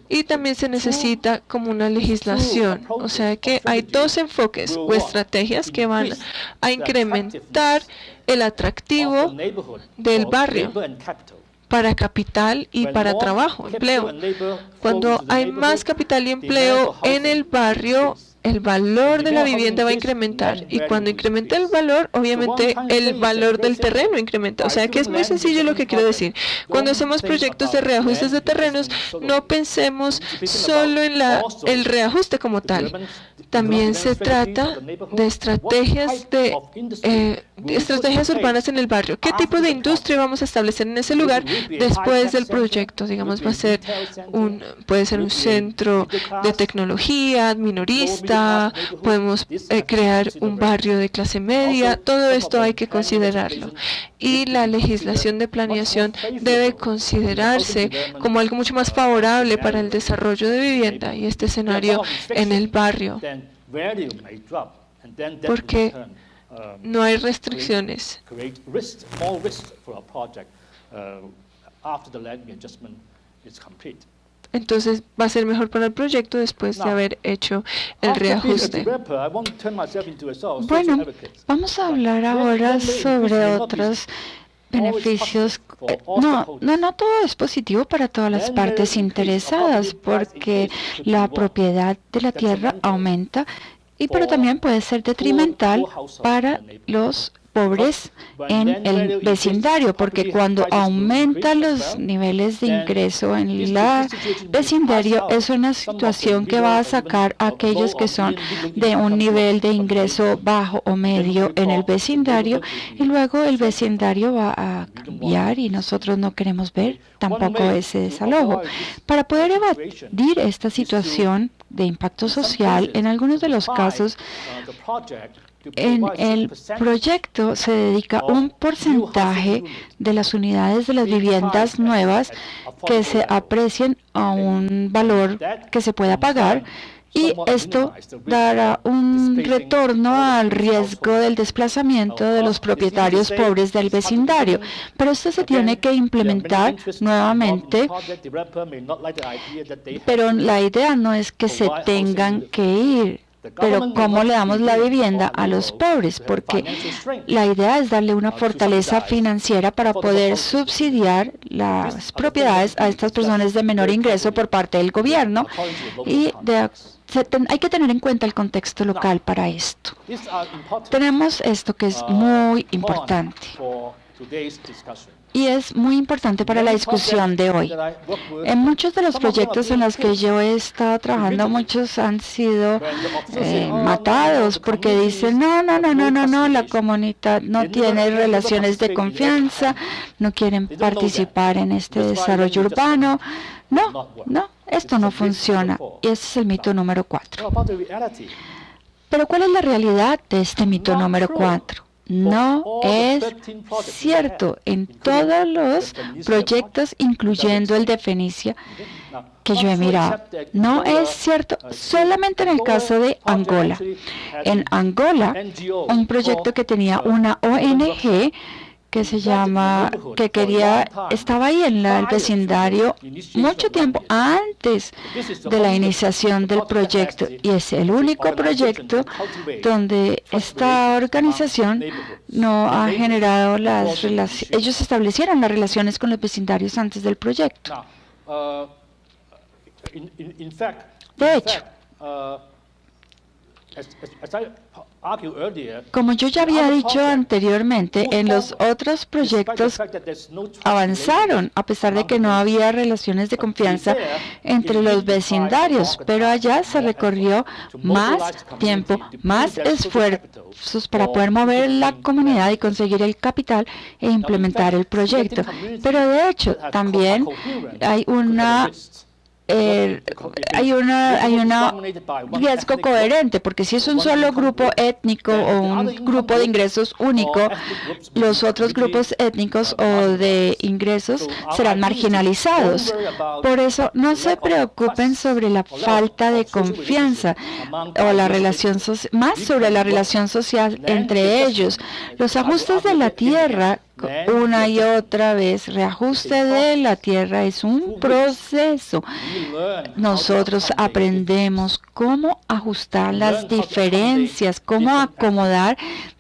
Y también se necesita como una legislación, o sea que hay dos enfoques o estrategias que van a incrementar el atractivo del barrio para capital y para trabajo, empleo. Cuando hay más capital y empleo en el barrio, el valor de la vivienda va a incrementar. Y cuando incrementa el valor, obviamente el valor del terreno incrementa. O sea que es muy sencillo lo que quiero decir. Cuando hacemos proyectos de reajustes de terrenos, no pensemos solo en el reajuste como tal. También se trata de estrategias urbanas en el barrio. ¿Qué tipo de industria vamos a establecer en ese lugar después del proyecto? Digamos, puede ser un centro de tecnología, minorista, podemos crear un barrio de clase media. Todo esto hay que considerarlo. Y la legislación de planeación debe considerarse como algo mucho más favorable para el desarrollo de vivienda y este escenario en el barrio, porque no hay restricciones. Entonces va a ser mejor para el proyecto después de haber hecho el reajuste. Bueno, vamos a hablar ahora sobre otros beneficios. No todo es positivo para todas las partes interesadas, porque la propiedad de la tierra aumenta, pero también puede ser detrimental para los pobres en el vecindario, porque cuando aumentan los niveles de ingreso en el vecindario, es una situación que va a sacar a aquellos que son de un nivel de ingreso bajo o medio en el vecindario, y luego el vecindario va a cambiar y nosotros no queremos ver tampoco ese desalojo. Para poder evadir esta situación de impacto social, en algunos de los casos, en el proyecto se dedica un porcentaje de las unidades de las viviendas nuevas que se aprecien a un valor que se pueda pagar, y esto dará un retorno al riesgo del desplazamiento de los propietarios pobres del vecindario. Pero esto se tiene que implementar nuevamente, pero la idea no es que se tengan que ir. Pero ¿cómo le damos la vivienda a los pobres? Porque la idea es darle una fortaleza financiera para poder subsidiar las propiedades a estas personas de menor ingreso por parte del gobierno, y hay que tener en cuenta el contexto local para esto. Tenemos esto que es muy importante. Y es muy importante para la discusión de hoy. En muchos de los proyectos en los que yo he estado trabajando, muchos han sido matados porque dicen, no, la comunidad no tiene relaciones de confianza, no quieren participar en este desarrollo urbano. No, esto no funciona. Y ese es el mito número 4. Pero ¿cuál es la realidad de este mito número 4? No es cierto en todos los proyectos, incluyendo el de Fenicia, que yo he mirado. No es cierto solamente en el caso de Angola. En Angola, un proyecto que tenía una ONG estaba ahí en el vecindario mucho tiempo antes de la iniciación del proyecto, y es el único proyecto donde esta organización no ha generado las relaciones. Ellos establecieron las relaciones con los vecindarios antes del proyecto. De hecho, como yo ya había dicho anteriormente, en los otros proyectos avanzaron, a pesar de que no había relaciones de confianza entre los vecindarios, pero allá se recorrió más tiempo, más esfuerzos para poder mover la comunidad y conseguir el capital e implementar el proyecto. Pero de hecho, también hay un riesgo coherente, porque si es un solo grupo étnico o un grupo de ingresos único, los otros grupos étnicos o de ingresos serán marginalizados. Por eso, no se preocupen sobre la falta de confianza o la relación más sobre la relación social entre ellos. Los ajustes de la tierra una y otra vez. Reajuste de la tierra es un proceso. Nosotros aprendemos cómo ajustar las diferencias, cómo acomodar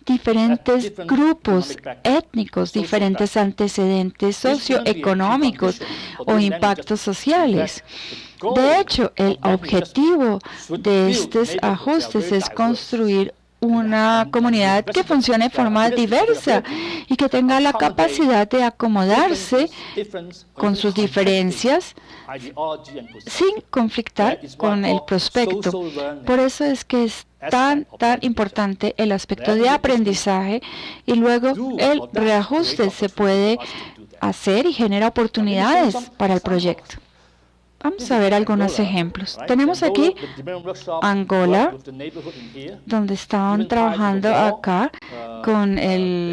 diferentes grupos étnicos, diferentes antecedentes socioeconómicos o impactos sociales. De hecho, el objetivo de estos ajustes es construir una comunidad que funcione de forma diversa y que tenga la capacidad de acomodarse con sus diferencias sin conflictar con el prospecto. Por eso es que es tan importante el aspecto de aprendizaje, y luego el reajuste se puede hacer y genera oportunidades para el proyecto. Vamos a ver algunos ejemplos. Tenemos aquí Angola, donde estaban trabajando acá con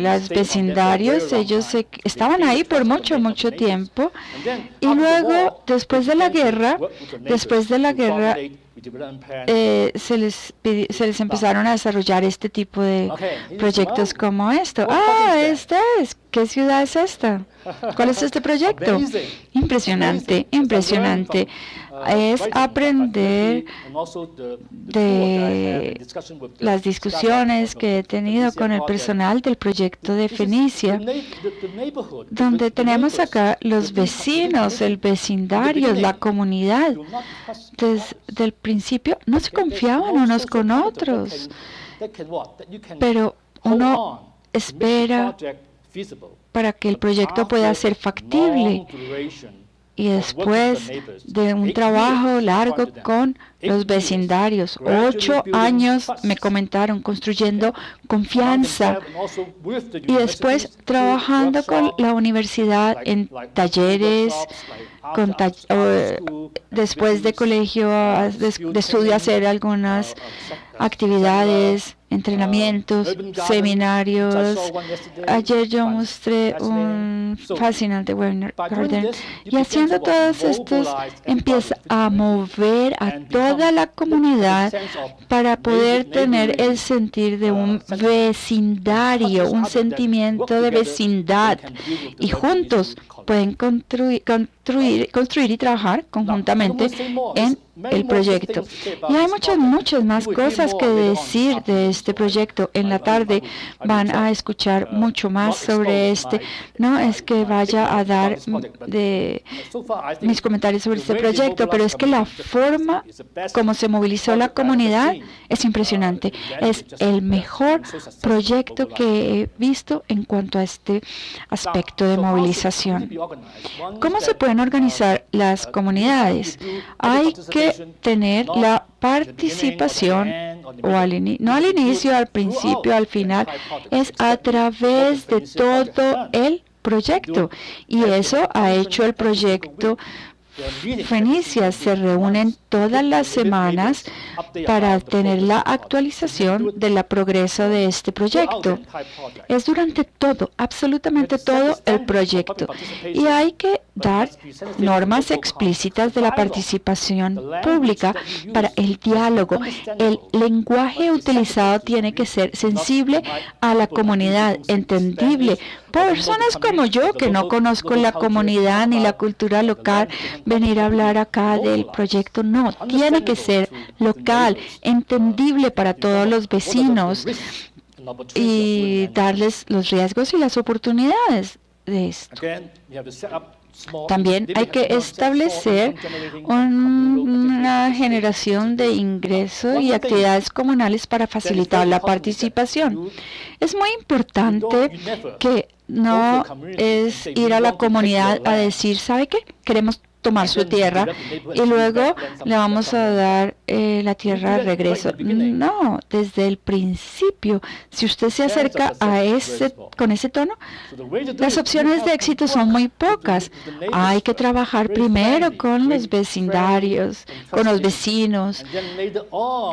los vecindarios. Ellos estaban ahí por mucho tiempo. Y luego, después de la guerra, se les empezaron a desarrollar este tipo de proyectos como esto. ¿Qué ciudad es esta? ¿Cuál es este proyecto? Impresionante. Es aprender de las discusiones que he tenido con el personal del proyecto de Fenicia, donde tenemos acá los vecinos, el vecindario, la comunidad. Desde el principio no se confiaban unos con otros, pero uno espera para que el proyecto pueda ser factible. Y después de un trabajo largo con los vecindarios, 8 años me comentaron, construyendo confianza, y después trabajando con la universidad en talleres, después de colegio, de estudio, hacer algunas actividades, entrenamientos, seminarios. Ayer yo mostré un fascinante webinar, y haciendo todos estos empieza a mover a toda la comunidad para poder tener el sentir de un vecindario, un sentimiento de vecindad, y juntos pueden construir y trabajar conjuntamente en el proyecto. Y hay muchas más cosas que decir de este proyecto. En la tarde van a escuchar mucho más sobre este. No es que vaya a dar mis comentarios sobre este proyecto, pero es que la forma como se movilizó la comunidad es impresionante. Es el mejor proyecto que he visto en cuanto a este aspecto de movilización. ¿Cómo se pueden organizar las comunidades? Hay que tener la participación, no al inicio, al principio, al final, es a través de todo el proyecto. Y eso ha hecho el proyecto Fenicia. Se reúnen todas las semanas para tener la actualización del progreso de este proyecto. Es durante todo, absolutamente todo el proyecto. Y hay que dar normas explícitas de la participación pública para el diálogo. El lenguaje utilizado tiene que ser sensible a la comunidad, entendible. Personas como yo, que no conozco la comunidad ni la cultura local, venir a hablar acá del proyecto, no, tiene que ser local, entendible para todos los vecinos, y darles los riesgos y las oportunidades de esto. También hay que establecer una generación de ingresos y actividades comunales para facilitar la participación. Es muy importante que no es ir a la comunidad a decir, ¿sabe qué? Queremos tomar su tierra y luego le vamos a dar la tierra de regreso. No, desde el principio, si usted se acerca con ese tono, las opciones de éxito son muy pocas. Hay que trabajar primero con los vecindarios, con los vecinos,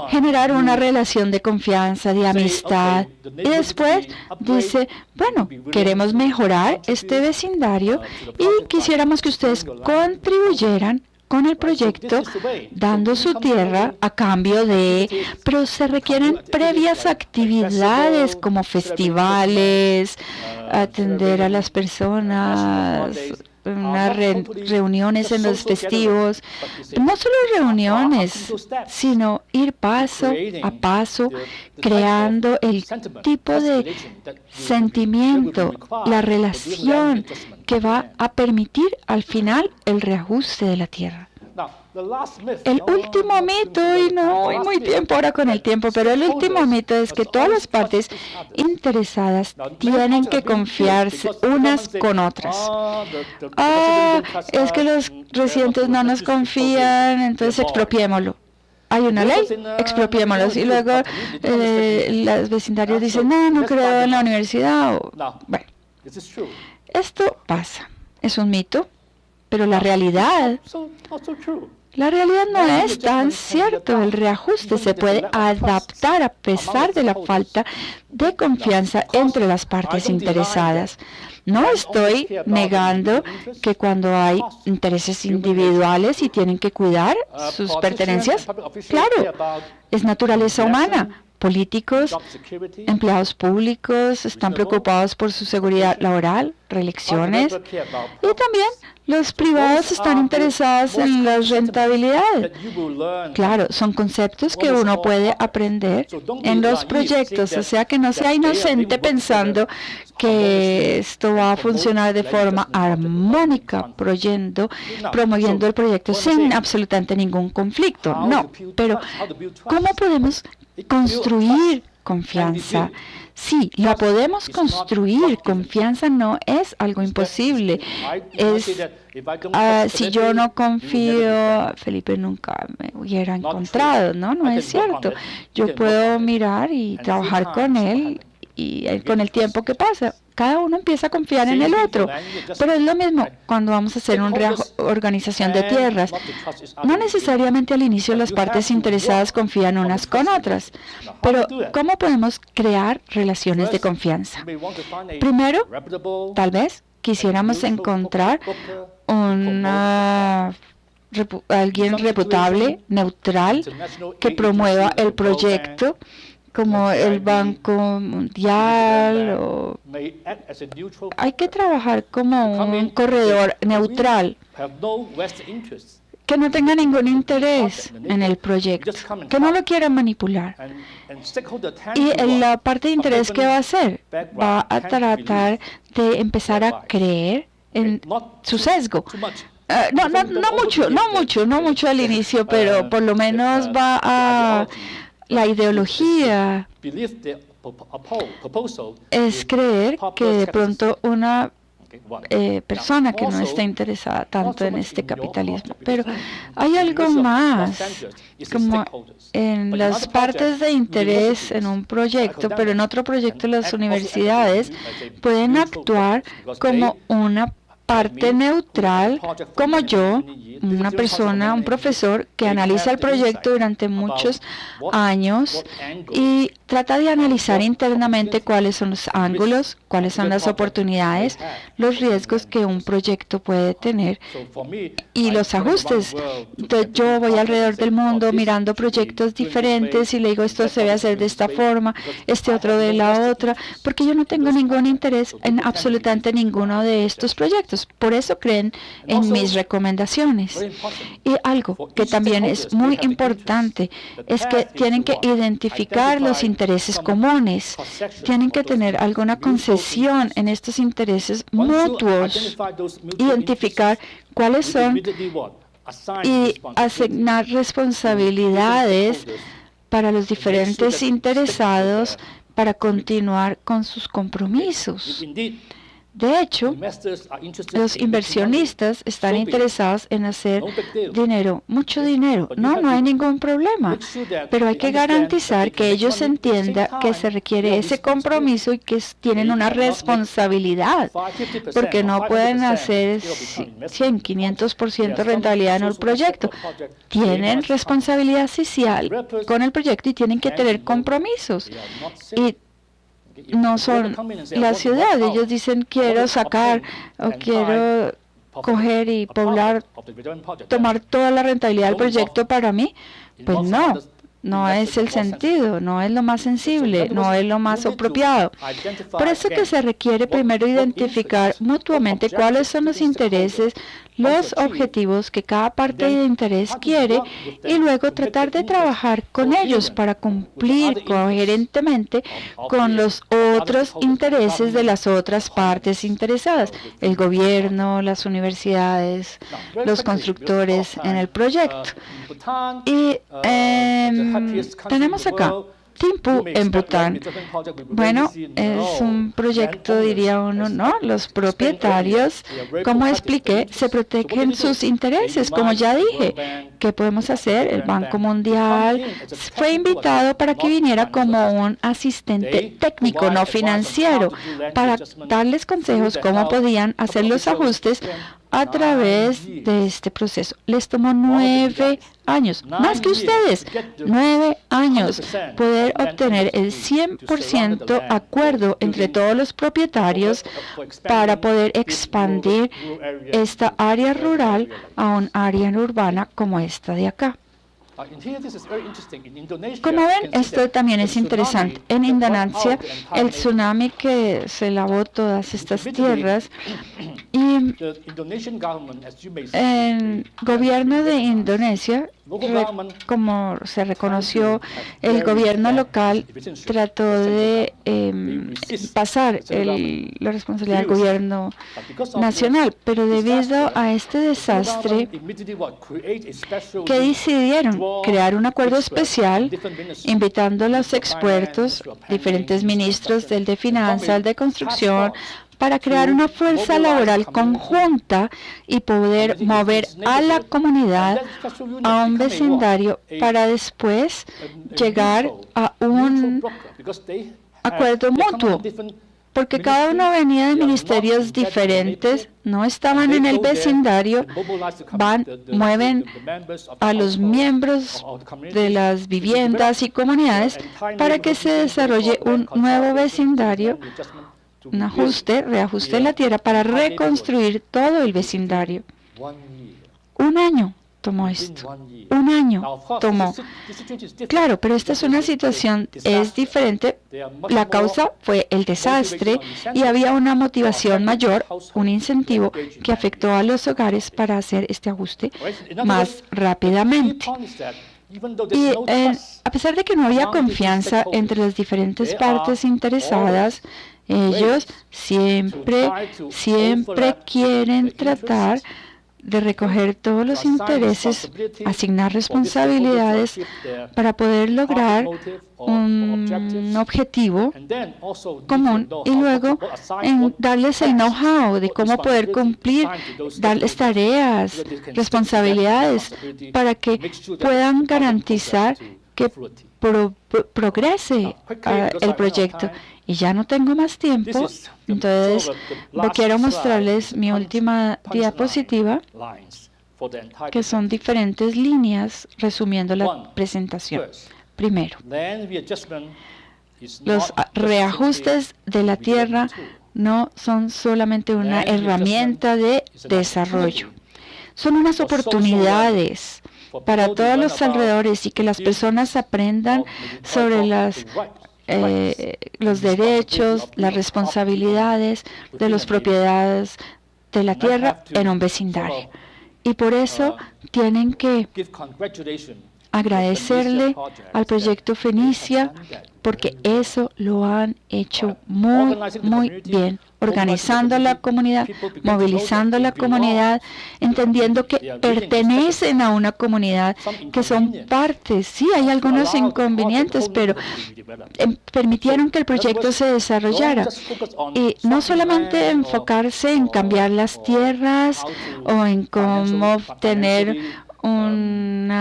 generar una relación de confianza, de amistad, y después dice, bueno, queremos mejorar este vecindario y quisiéramos que ustedes contribuyeran con el proyecto, dando su tierra a cambio de, pero se requieren previas actividades como festivales, atender a las personas, unas reuniones en los festivos, no solo reuniones, sino ir paso a paso, creando el tipo de sentimiento, la relación que va a permitir al final el reajuste de la tierra. El último mito, y no hay muy tiempo ahora con el tiempo, pero el último mito es que todas las partes interesadas tienen que confiarse unas con otras. Es que los residentes no nos confían, entonces expropiémoslo. Hay una ley, expropiémoslos. Y luego los vecindarios dicen, no creo en la universidad. Bueno, esto pasa. Es un mito, pero la realidad no es tan cierto. El reajuste se puede adaptar a pesar de la falta de confianza entre las partes interesadas. No estoy negando que cuando hay intereses individuales y tienen que cuidar sus pertenencias, claro, es naturaleza humana. Políticos, empleados públicos están preocupados por su seguridad laboral, reelecciones, y también los privados están interesados en la rentabilidad. Claro, son conceptos que uno puede aprender en los proyectos, o sea que no sea inocente pensando que esto va a funcionar de forma armónica, promoviendo el proyecto sin absolutamente ningún conflicto. No, pero ¿cómo podemos construir confianza? Sí, la podemos construir. Confianza no es algo imposible. Si yo no confío, Felipe nunca me hubiera encontrado. No es cierto. Yo puedo mirar y trabajar con él y con el tiempo que pasa. Cada uno empieza a confiar en el otro. Pero es lo mismo cuando vamos a hacer una reorganización de tierras. No necesariamente al inicio las partes interesadas confían unas con otras. Pero ¿cómo podemos crear relaciones de confianza? Primero, tal vez quisiéramos encontrar alguien reputable, neutral, que promueva el proyecto, como el Banco Mundial. Hay que trabajar como un corredor neutral que no tenga ningún interés en el proyecto, que no lo quiera manipular. Y la parte de interés que va a hacer, va a tratar de empezar a creer en su sesgo. No mucho al inicio, pero por lo menos va a... La ideología es creer que de pronto una persona que no está interesada tanto en este capitalismo. Pero hay algo más, como en las partes de interés en un proyecto, pero en otro proyecto las universidades pueden actuar como una parte neutral, como yo, una persona, un profesor que analiza el proyecto durante muchos años y trata de analizar internamente cuáles son los ángulos, cuáles son las oportunidades, los riesgos que un proyecto puede tener y los ajustes. Entonces, yo voy alrededor del mundo mirando proyectos diferentes y le digo, esto se debe hacer de esta forma, este otro de la otra, porque yo no tengo ningún interés en absolutamente ninguno de estos proyectos. Por eso creen en mis recomendaciones. Y algo que también es muy importante es que tienen que identificar los intereses comunes. Tienen que tener alguna concesión en estos intereses mutuos. Identificar cuáles son y asignar responsabilidades para los diferentes interesados para continuar con sus compromisos. De hecho, los inversionistas están interesados en hacer dinero, mucho dinero. No hay ningún problema. Pero hay que garantizar que ellos entiendan que se requiere ese compromiso y que tienen una responsabilidad. Porque no pueden hacer 100, 500% rentabilidad en el proyecto. Tienen responsabilidad social con el proyecto y tienen que tener compromisos. Y no son la ciudad, ellos dicen quiero sacar o quiero coger y poblar, tomar toda la rentabilidad del proyecto para mí? Pues no. No es el sentido, no es lo más sensible, no es lo más apropiado. Por eso que se requiere primero identificar mutuamente cuáles son los intereses, los objetivos que cada parte de interés quiere y luego tratar de trabajar con ellos para cumplir coherentemente con los otros intereses de las otras partes interesadas, el gobierno, las universidades, los constructores en el proyecto. Y tenemos acá Thimphu en Bután. Bueno, es un proyecto, diría uno, ¿no? Los propietarios, como expliqué, se protegen sus intereses, como ya dije. ¿Qué podemos hacer? El Banco Mundial fue invitado para que viniera como un asistente técnico, no financiero, para darles consejos cómo podían hacer los ajustes a través de este proceso. Les tomó 9 años, más que ustedes, 9 años, poder obtener el 100% acuerdo entre todos los propietarios para poder expandir esta área rural a un área urbana como esta de acá. Como ven, esto también es interesante. En Indonesia, el tsunami que se lavó todas estas tierras y el gobierno de Indonesia, como se reconoció, el gobierno local trató de pasar la responsabilidad al gobierno nacional, pero debido a este desastre, ¿qué decidieron? Crear un acuerdo especial invitando a los expertos, diferentes ministros del de finanzas, el de construcción, para crear una fuerza laboral conjunta y poder mover a la comunidad a un vecindario para después llegar a un acuerdo mutuo. Porque cada uno venía de ministerios diferentes, no estaban en el vecindario, mueven a los miembros de las viviendas y comunidades para que se desarrolle un nuevo vecindario, un ajuste, reajuste de la tierra para reconstruir todo el vecindario. 1 año tomó esto. 1 año tomó. Claro, pero esta es una situación, es diferente. La causa fue el desastre y había una motivación mayor, un incentivo que afectó a los hogares para hacer este ajuste más rápidamente. Y a pesar de que no había confianza entre las diferentes partes interesadas, ellos siempre quieren tratar de recoger todos los intereses, asignar responsabilidades para poder lograr un objetivo común y luego darles el know-how de cómo poder cumplir, darles tareas, responsabilidades para que puedan garantizar que progrese el proyecto. Y ya no tengo más tiempo, entonces quiero mostrarles mi última diapositiva, que son diferentes líneas resumiendo la presentación. Primero, los reajustes de la tierra no son solamente una herramienta de desarrollo, son unas oportunidades para todos los alrededores y que las personas aprendan sobre los derechos, las responsabilidades de las propiedades de la tierra en un vecindario. Y por eso tienen que agradecerle al proyecto Fenicia porque eso lo han hecho muy bien, organizando a la comunidad, movilizando a la comunidad, entendiendo que pertenecen a una comunidad, que son partes. Sí, hay algunos inconvenientes, pero permitieron que el proyecto se desarrollara. Y no solamente enfocarse en cambiar las tierras o en cómo tener un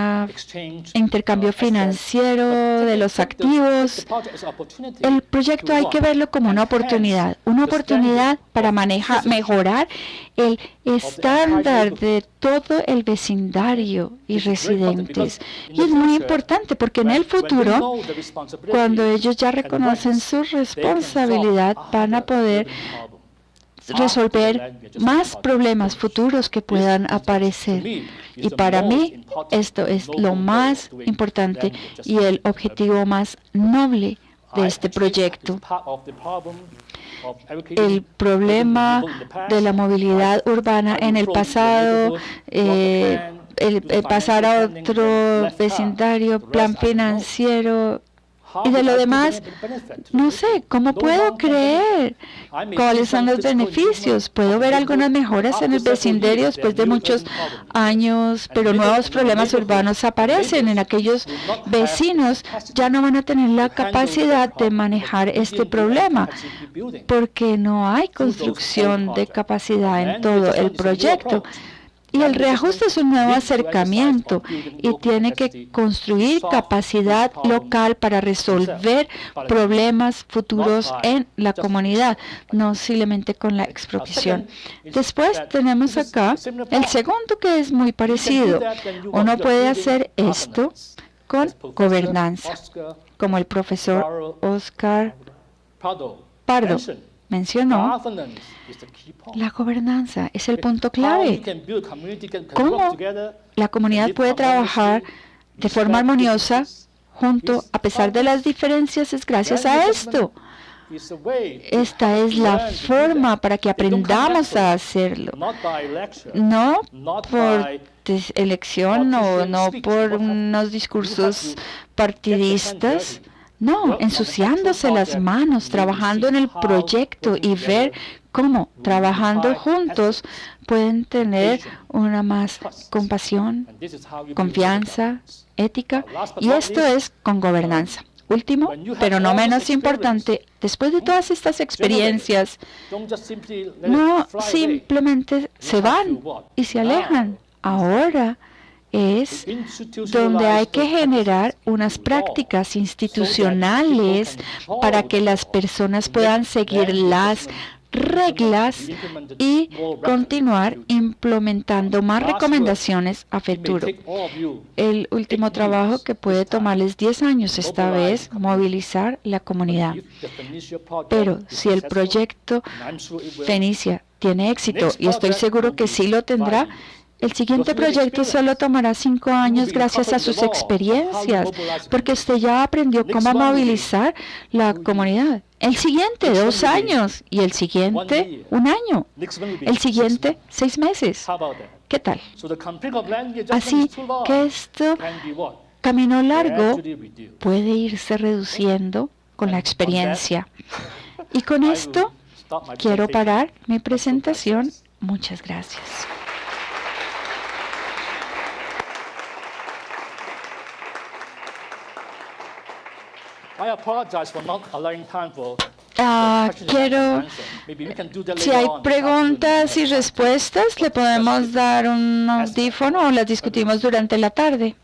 intercambio financiero de los activos. El proyecto hay que verlo como una oportunidad para mejorar el estándar de todo el vecindario y residentes. Y es muy importante porque en el futuro, cuando ellos ya reconocen su responsabilidad, van a poder resolver más problemas futuros que puedan aparecer. Y para mí, esto es lo más importante y el objetivo más noble de este proyecto. El problema de la movilidad urbana en el pasado, el pasar a otro vecindario, plan financiero y de lo demás, no sé, ¿cómo puedo creer cuáles son los beneficios? Puedo ver algunas mejoras en el vecindario después de muchos años, pero nuevos problemas urbanos aparecen. En aquellos vecinos ya no van a tener la capacidad de manejar este problema porque no hay construcción de capacidad en todo el proyecto. Y el reajuste es un nuevo acercamiento y tiene que construir capacidad local para resolver problemas futuros en la comunidad, no simplemente con la expropiación. Después tenemos acá el segundo, que es muy parecido. Uno puede hacer esto con gobernanza, como el profesor Oscar Pardo mencionó. La gobernanza es el punto clave. ¿Cómo la comunidad puede trabajar de forma armoniosa junto a pesar de las diferencias? Es gracias a esto. Esta es la forma para que aprendamos a hacerlo. No por elección o no por unos discursos partidistas. No, ensuciándose las manos, trabajando en el proyecto y ver cómo trabajando juntos pueden tener una más compasión, confianza, ética, y esto es con gobernanza. Último, pero no menos importante, después de todas estas experiencias, no simplemente se van y se alejan. Ahora es donde hay que generar unas prácticas institucionales para que las personas puedan seguir las reglas y continuar implementando más recomendaciones a futuro. El último trabajo, que puede tomarles 10 años esta vez, movilizar la comunidad. Pero si el proyecto Fenicia tiene éxito, y estoy seguro que sí lo tendrá, el siguiente proyecto solo tomará 5 años gracias a sus experiencias, porque usted ya aprendió cómo movilizar la comunidad. El siguiente, 2 años, y el siguiente, 1 año. El siguiente, 6 meses. ¿Qué tal? Así que este camino largo puede irse reduciendo con la experiencia. Y con esto quiero parar mi presentación. Muchas gracias. Si hay preguntas y respuestas, le podemos dar un audífono o las discutimos durante la tarde.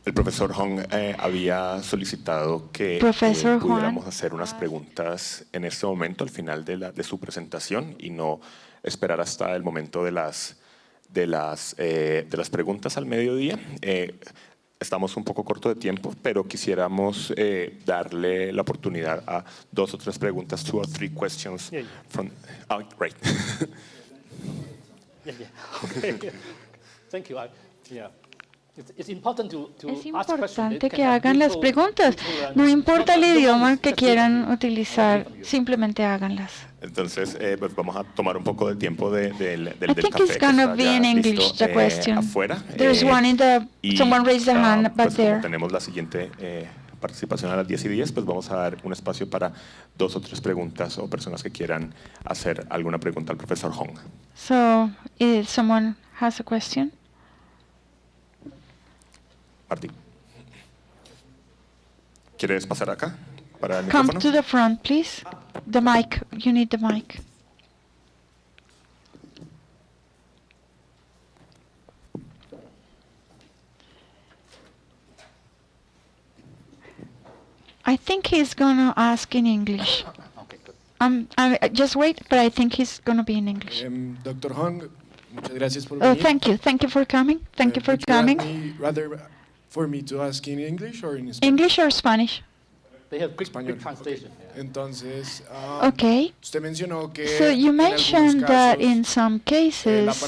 El profesor Hong había solicitado que pudiéramos hacer unas preguntas en este momento, al final de su presentación, y no esperar hasta el momento de las preguntas al mediodía. Estamos un poco corto de tiempo, pero quisiéramos darle la oportunidad a 2 o 3 preguntas, 2 or 3 questions from. Oh, great. Okay. Thank you. Es importante que hagan las preguntas. No importa el idioma que quieran utilizar, simplemente háganlas. Entonces, pues vamos a tomar un poco de tiempo del I think café it's gonna be in English, the question. Afuera. There's one in the. Someone raised their hand back pues, there. Como tenemos la siguiente participación a las 10:10, pues vamos a dar un espacio para 2 o 3 preguntas o personas que quieran hacer alguna pregunta al profesor Hong. So, if someone has a question. Martín, ¿quieres pasar acá para el Come micrófono? to the front, please. The mic. You need the mic. I think he's gonna ask in English. Just wait, but I think he's gonna be in English. Dr. Hong, muchas gracias por venir. Thank you. Thank you for coming. Thank you for coming. Would you rather for me to ask in English or in Spanish? English or Spanish? They have quick español. translation. Entonces, Okay. usted mencionó que So you en algunos mentioned that casos, in some la cases,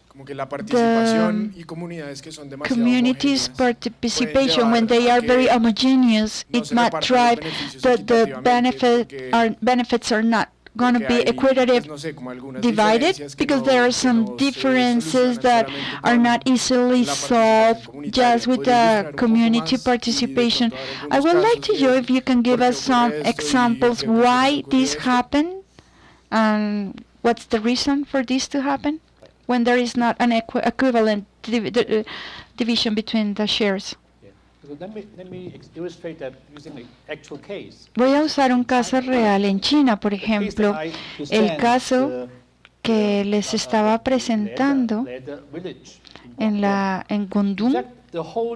como que la participación y comunidades que son demasiado communities' homogéneas participation, when pueden they llevar are a very que homogeneous, no it se might repartan los drive beneficios that the equitativamente benefits are not going to porque be hay, equitative pues, no sé, como algunas divided diferencias que because no- there are que some no se differences solucionan that solamente are con not easily la participación solved comunitaria. just with ¿Podría the ilustrar un poco community más y de participation. pronto dar I algunos would like casos to de know if you can give por qué us some ocurre esto y examples qué ocasiones why ocurre this esto? happened and what's the reason for this to happen when there is not an equivalent division between the shares. Yeah. So let me illustrate that using an actual case. Voy a usar un caso real en China, por ejemplo, el caso que les estaba presentando en Gundung,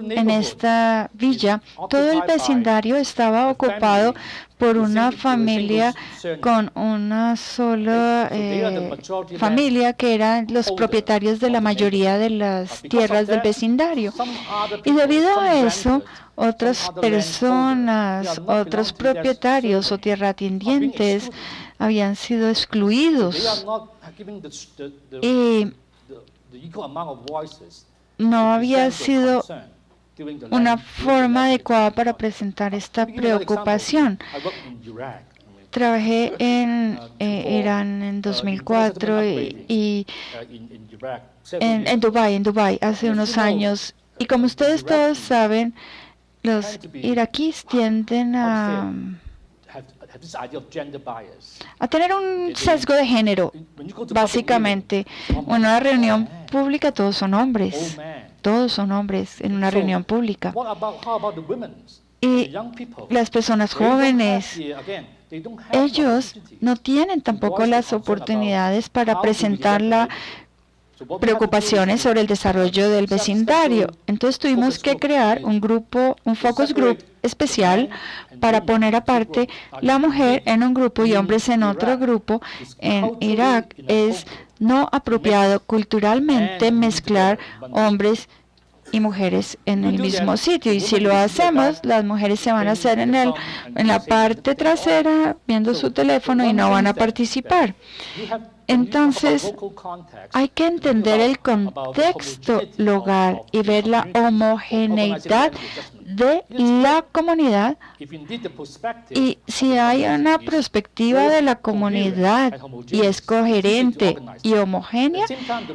en esta villa. Todo el vecindario estaba ocupado por una familia con una sola familia que eran los propietarios de la mayoría de las tierras del vecindario. Y debido a eso, otras personas, otros propietarios o tierratenientes habían sido excluidos y no había sido una forma adecuada para presentar esta preocupación. Trabajé en Irán en 2004 y en Dubái hace unos años. Y como ustedes todos saben, los iraquíes tienden a tener un sesgo de género, básicamente. En una reunión pública todos son hombres en una reunión pública. Y las personas jóvenes, ellos no tienen tampoco las oportunidades para presentar las preocupaciones sobre el desarrollo del vecindario. Entonces tuvimos que crear un grupo, un focus group especial para poner aparte la mujer en un grupo y hombres en otro grupo. En Irak es no apropiado culturalmente mezclar hombres y mujeres en el mismo sitio, y si lo hacemos, las mujeres se van a hacer en la parte trasera viendo su teléfono y no van a participar. Entonces, hay que entender el contexto local y ver la homogeneidad de la comunidad, y si hay una perspectiva de la comunidad y es coherente y homogénea,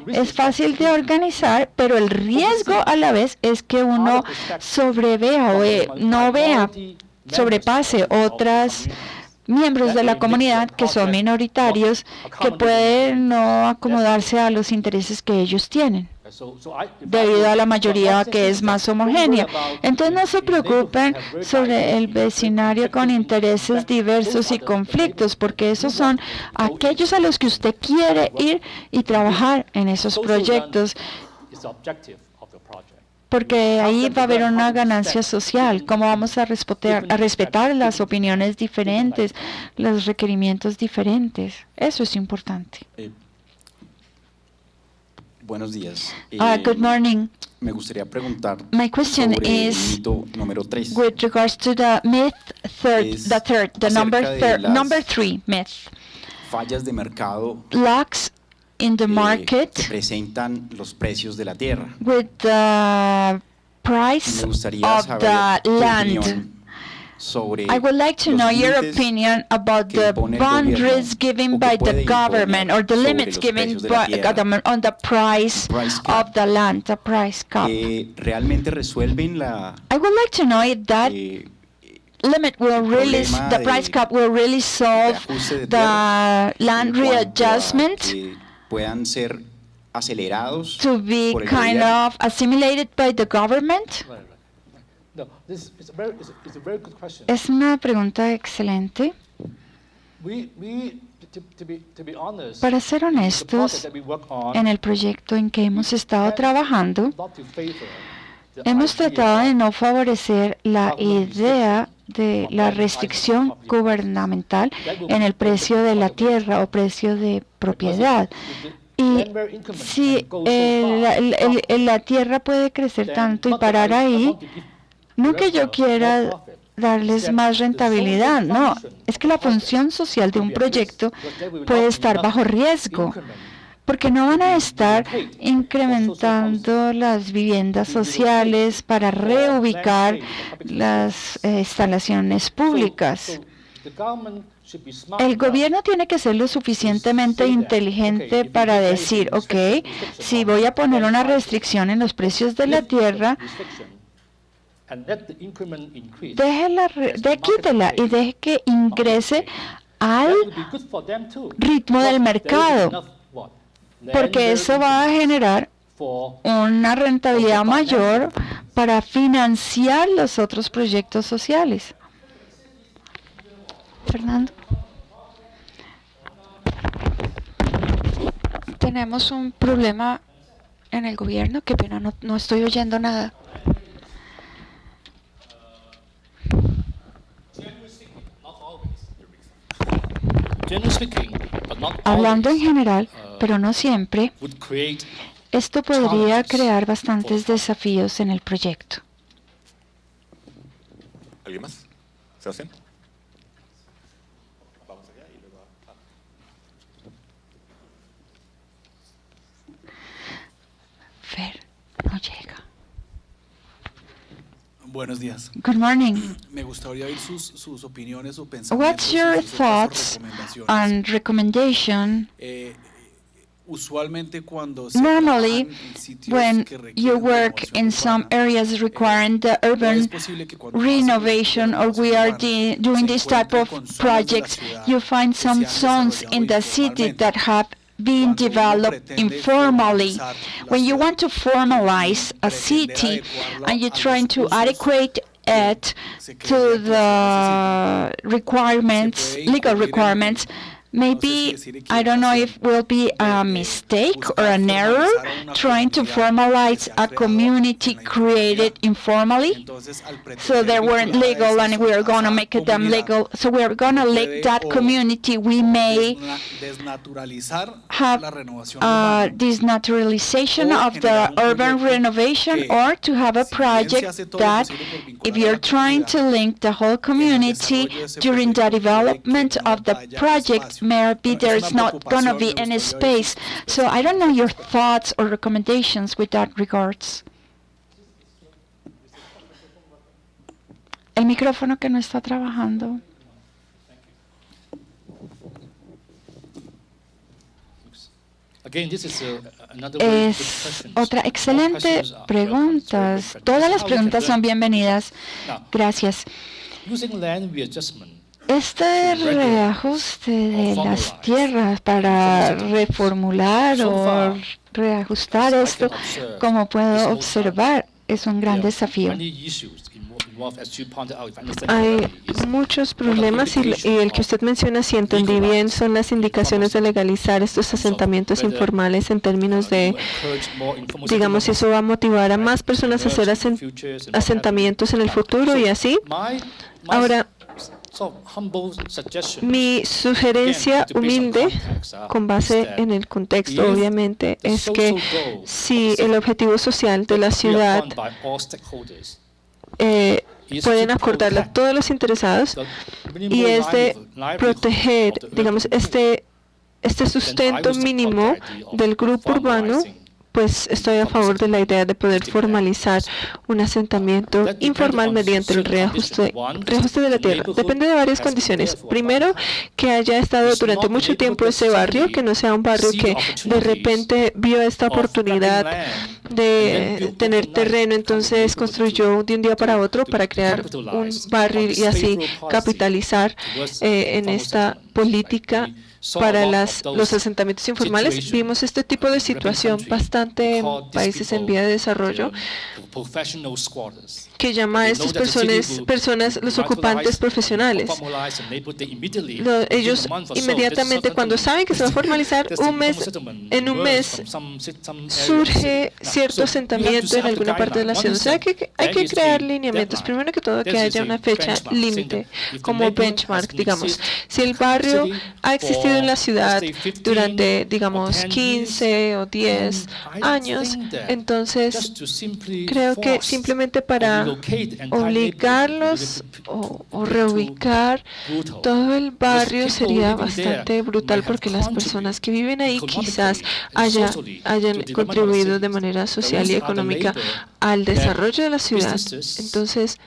es fácil de organizar, pero el riesgo a la vez es que uno sobrepase otras miembros de la comunidad que son minoritarios, que pueden no acomodarse a los intereses que ellos tienen, debido a la mayoría que es más homogénea. Entonces no se preocupen sobre el vecindario con intereses diversos y conflictos, porque esos son aquellos a los que usted quiere ir y trabajar en esos proyectos, porque ahí va a haber una ganancia social. Cómo vamos a respetar las opiniones diferentes, los requerimientos diferentes. Eso es importante. Buenos días. Good morning. Me gustaría preguntar My question sobre is el mito número 3. with regards to the myth number three myth. Fallas de mercado Lacks in the que market presentan los precios de la tierra. with the price Me gustaría of saber the tu land. opinión sobre I would like to los know your límites opinion about que the impone el boundaries gobierno given o que by the puede imponer government, or the sobre limits los given precios de la by tierra. government on the price Price cap. of the land, the price cap. que realmente resuelven I would like to know if that limit will really, problema the price de- cap will really solve ajuste de the tierra land en cuanto a readjustment que puedan ser acelerados to be por el kind gobierno. of assimilated by the government. No, this is a very good question. Es una pregunta excelente. To be honest, Para ser the honestos, project that we work on, en el proyecto en que hemos estado trabajando, not to favor the hemos idea tratado de of no favorecer la idea de la restricción gubernamental en el precio de la tierra o precio de propiedad. Y si la tierra puede crecer tanto y parar ahí, no que yo quiera darles más rentabilidad. No, es que la función social de un proyecto puede estar bajo riesgo, porque no van a estar incrementando las viviendas sociales para reubicar las instalaciones públicas. El gobierno tiene que ser lo suficientemente inteligente para decir, ok, si voy a poner una restricción en los precios de la tierra, quítela y deje que ingrese al ritmo del mercado, porque eso va a generar una rentabilidad mayor para financiar los otros proyectos sociales. Fernando. Tenemos un problema en el gobierno. Qué pena, no estoy oyendo nada. Hablando en general, pero no siempre, esto podría crear bastantes desafíos en el proyecto. ¿Alguien más? ¿Sebastián? Fer, no llega. Buenos días. Good morning. Me gustaría oír sus opiniones o pensamientos. What's your thoughts on recommendation? Usualmente cuando se Normally, trabajan en sitios when que requieren you work renovación in some urbana, areas requiring the no urban es posible que cuando renovation, or we are doing this type of projects, you find some zones in the city that have been developed informally. When you want to formalize a city and you're trying to adequate it to the requirements, legal requirements, maybe, I don't know if will be a mistake or an error trying to formalize a community created informally. So they weren't legal and we are going to make them legal. So we are going to let that community, we may have desnaturalization of the urban renovation, or to have a project that if you're trying to link the whole community during the development of the project, maybe there's not going to be any space. So I don't know your thoughts or recommendations with that regards. El micrófono que no está trabajando. Es otra excelente pregunta. Todas las preguntas son bienvenidas. Gracias. Este reajuste de las tierras para reformular o reajustar esto, como puedo observar, es un gran desafío. Hay muchos problemas y el que usted menciona, si entendí bien, son las indicaciones de legalizar estos asentamientos informales en términos de, digamos, si eso va a motivar a más personas a hacer asentamientos en el futuro y así. Ahora, mi sugerencia humilde, con base en el contexto, obviamente, es que si el objetivo social de la ciudad pueden acordarlo a todos los interesados, y es de proteger, digamos, este sustento mínimo del grupo urbano, pues estoy a favor de la idea de poder formalizar un asentamiento informal mediante el reajuste de la tierra. Depende de varias condiciones. Primero, que haya estado durante mucho tiempo ese barrio, que no sea un barrio que de repente vio esta oportunidad de tener terreno, entonces construyó de un día para otro para crear un barrio y así capitalizar en esta política para los asentamientos informales. Vimos este tipo de situación bastante en países en vía de desarrollo, que llama a estas personas los ocupantes profesionales. Ellos inmediatamente, cuando saben que se va a formalizar, en un mes surge cierto asentamiento en alguna parte de la ciudad. O sea que hay que crear lineamientos. Primero que todo, que haya una fecha límite como benchmark, digamos. Si el barrio ha existido en la ciudad durante, digamos, 15 o 10 años, entonces crear creo que simplemente para obligarlos o reubicar todo el barrio sería bastante brutal, porque las personas que viven ahí quizás hayan contribuido de manera social y económica al desarrollo de la ciudad. Entonces,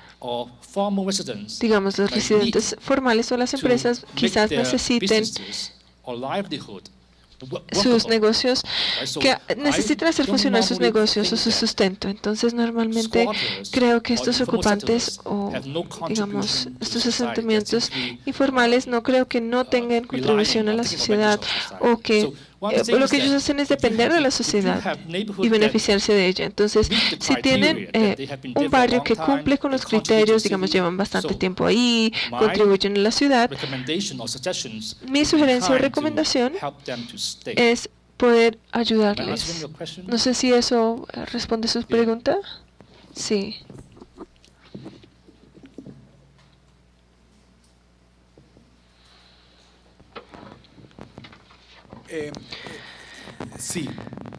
digamos, los residentes formales o las empresas quizás necesiten sus negocios, que necesitan hacer funcionar sus negocios o su sustento. Entonces, normalmente creo que estos ocupantes o, digamos, estos asentamientos informales no creo que no tengan contribución a la sociedad, o que lo que ellos hacen es depender de la sociedad y beneficiarse de ella. Entonces, si tienen un barrio que cumple con los criterios, digamos, llevan bastante tiempo ahí, contribuyen a la ciudad, mi sugerencia o recomendación es poder ayudarles. No sé si eso responde a su pregunta. Sí.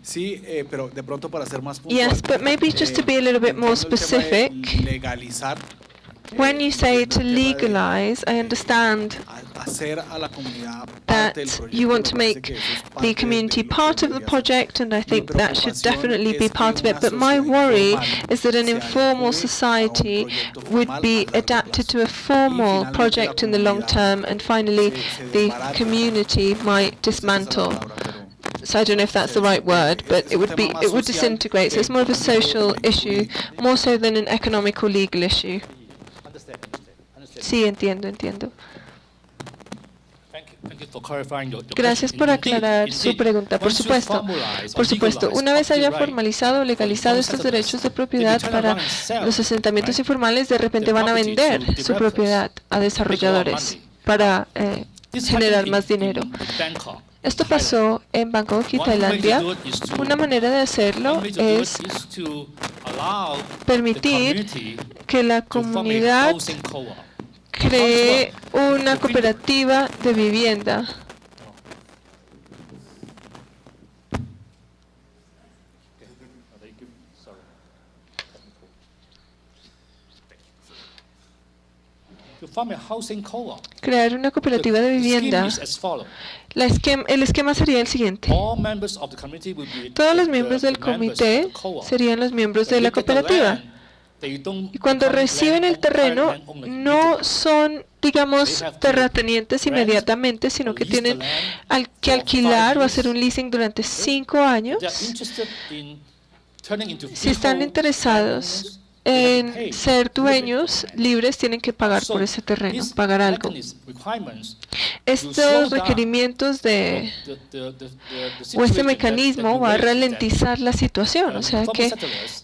Sí, pero de pronto para ser más puntual. Yes, but maybe just to be a little bit more specific, Legalizar, when you say to legalize, I understand hacer a la comunidad parte that del proyecto. you want to Me parece make que eso es the parte community de lo que part of the debería ser. project, and I think that should preocupación definitely be es que part of it. una But my sociedad worry informal is that an se informal adecue a un society proyecto would formal be a largo adapted plazo. to a formal finalmente project la in the long comunidad term, and finally se the desbarata. community might Esa es la dismantle. palabra, pero So I don't know if that's the right word, but it would disintegrate. So it's more of a social issue, more so than an economic or legal issue. Sí, entiendo. Gracias por aclarar su pregunta. Por supuesto, una vez haya formalizado o legalizado estos derechos de propiedad para los asentamientos informales, de repente van a vender su propiedad a desarrolladores para generar más dinero. Esto pasó en Bangkok y Tailandia. Una manera de hacerlo es permitir que la comunidad cree una cooperativa de vivienda. Crear una cooperativa de vivienda. El esquema sería el siguiente. Todos los miembros del comité serían los miembros de la cooperativa. Y cuando reciben el terreno, no son, digamos, terratenientes inmediatamente, sino que tienen que alquilar o hacer un leasing durante 5 años. Si están interesados en ser dueños libres, tienen que pagar por ese terreno, pagar algo. Estos requerimientos o este mecanismo va a ralentizar la situación, o sea que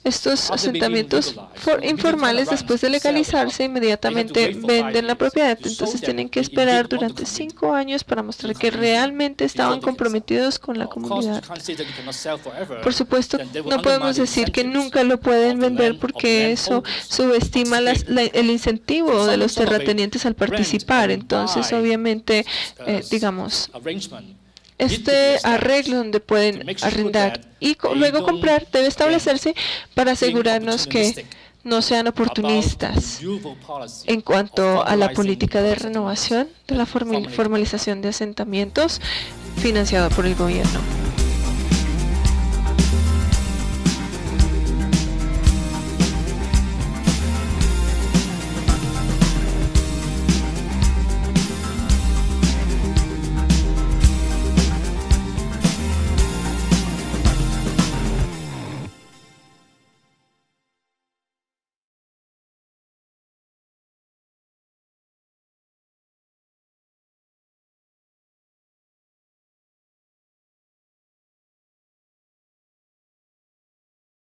estos asentamientos informales, después de legalizarse, inmediatamente venden la propiedad. Entonces tienen que esperar durante 5 años para mostrar que realmente estaban comprometidos con la comunidad. Por supuesto, no podemos decir que nunca lo pueden vender, porque eso subestima el incentivo de los terratenientes al participar. Entonces, obviamente, digamos, este arreglo donde pueden arrendar y luego comprar debe establecerse para asegurarnos que no sean oportunistas en cuanto a la política de renovación de la formalización de asentamientos financiada por el gobierno.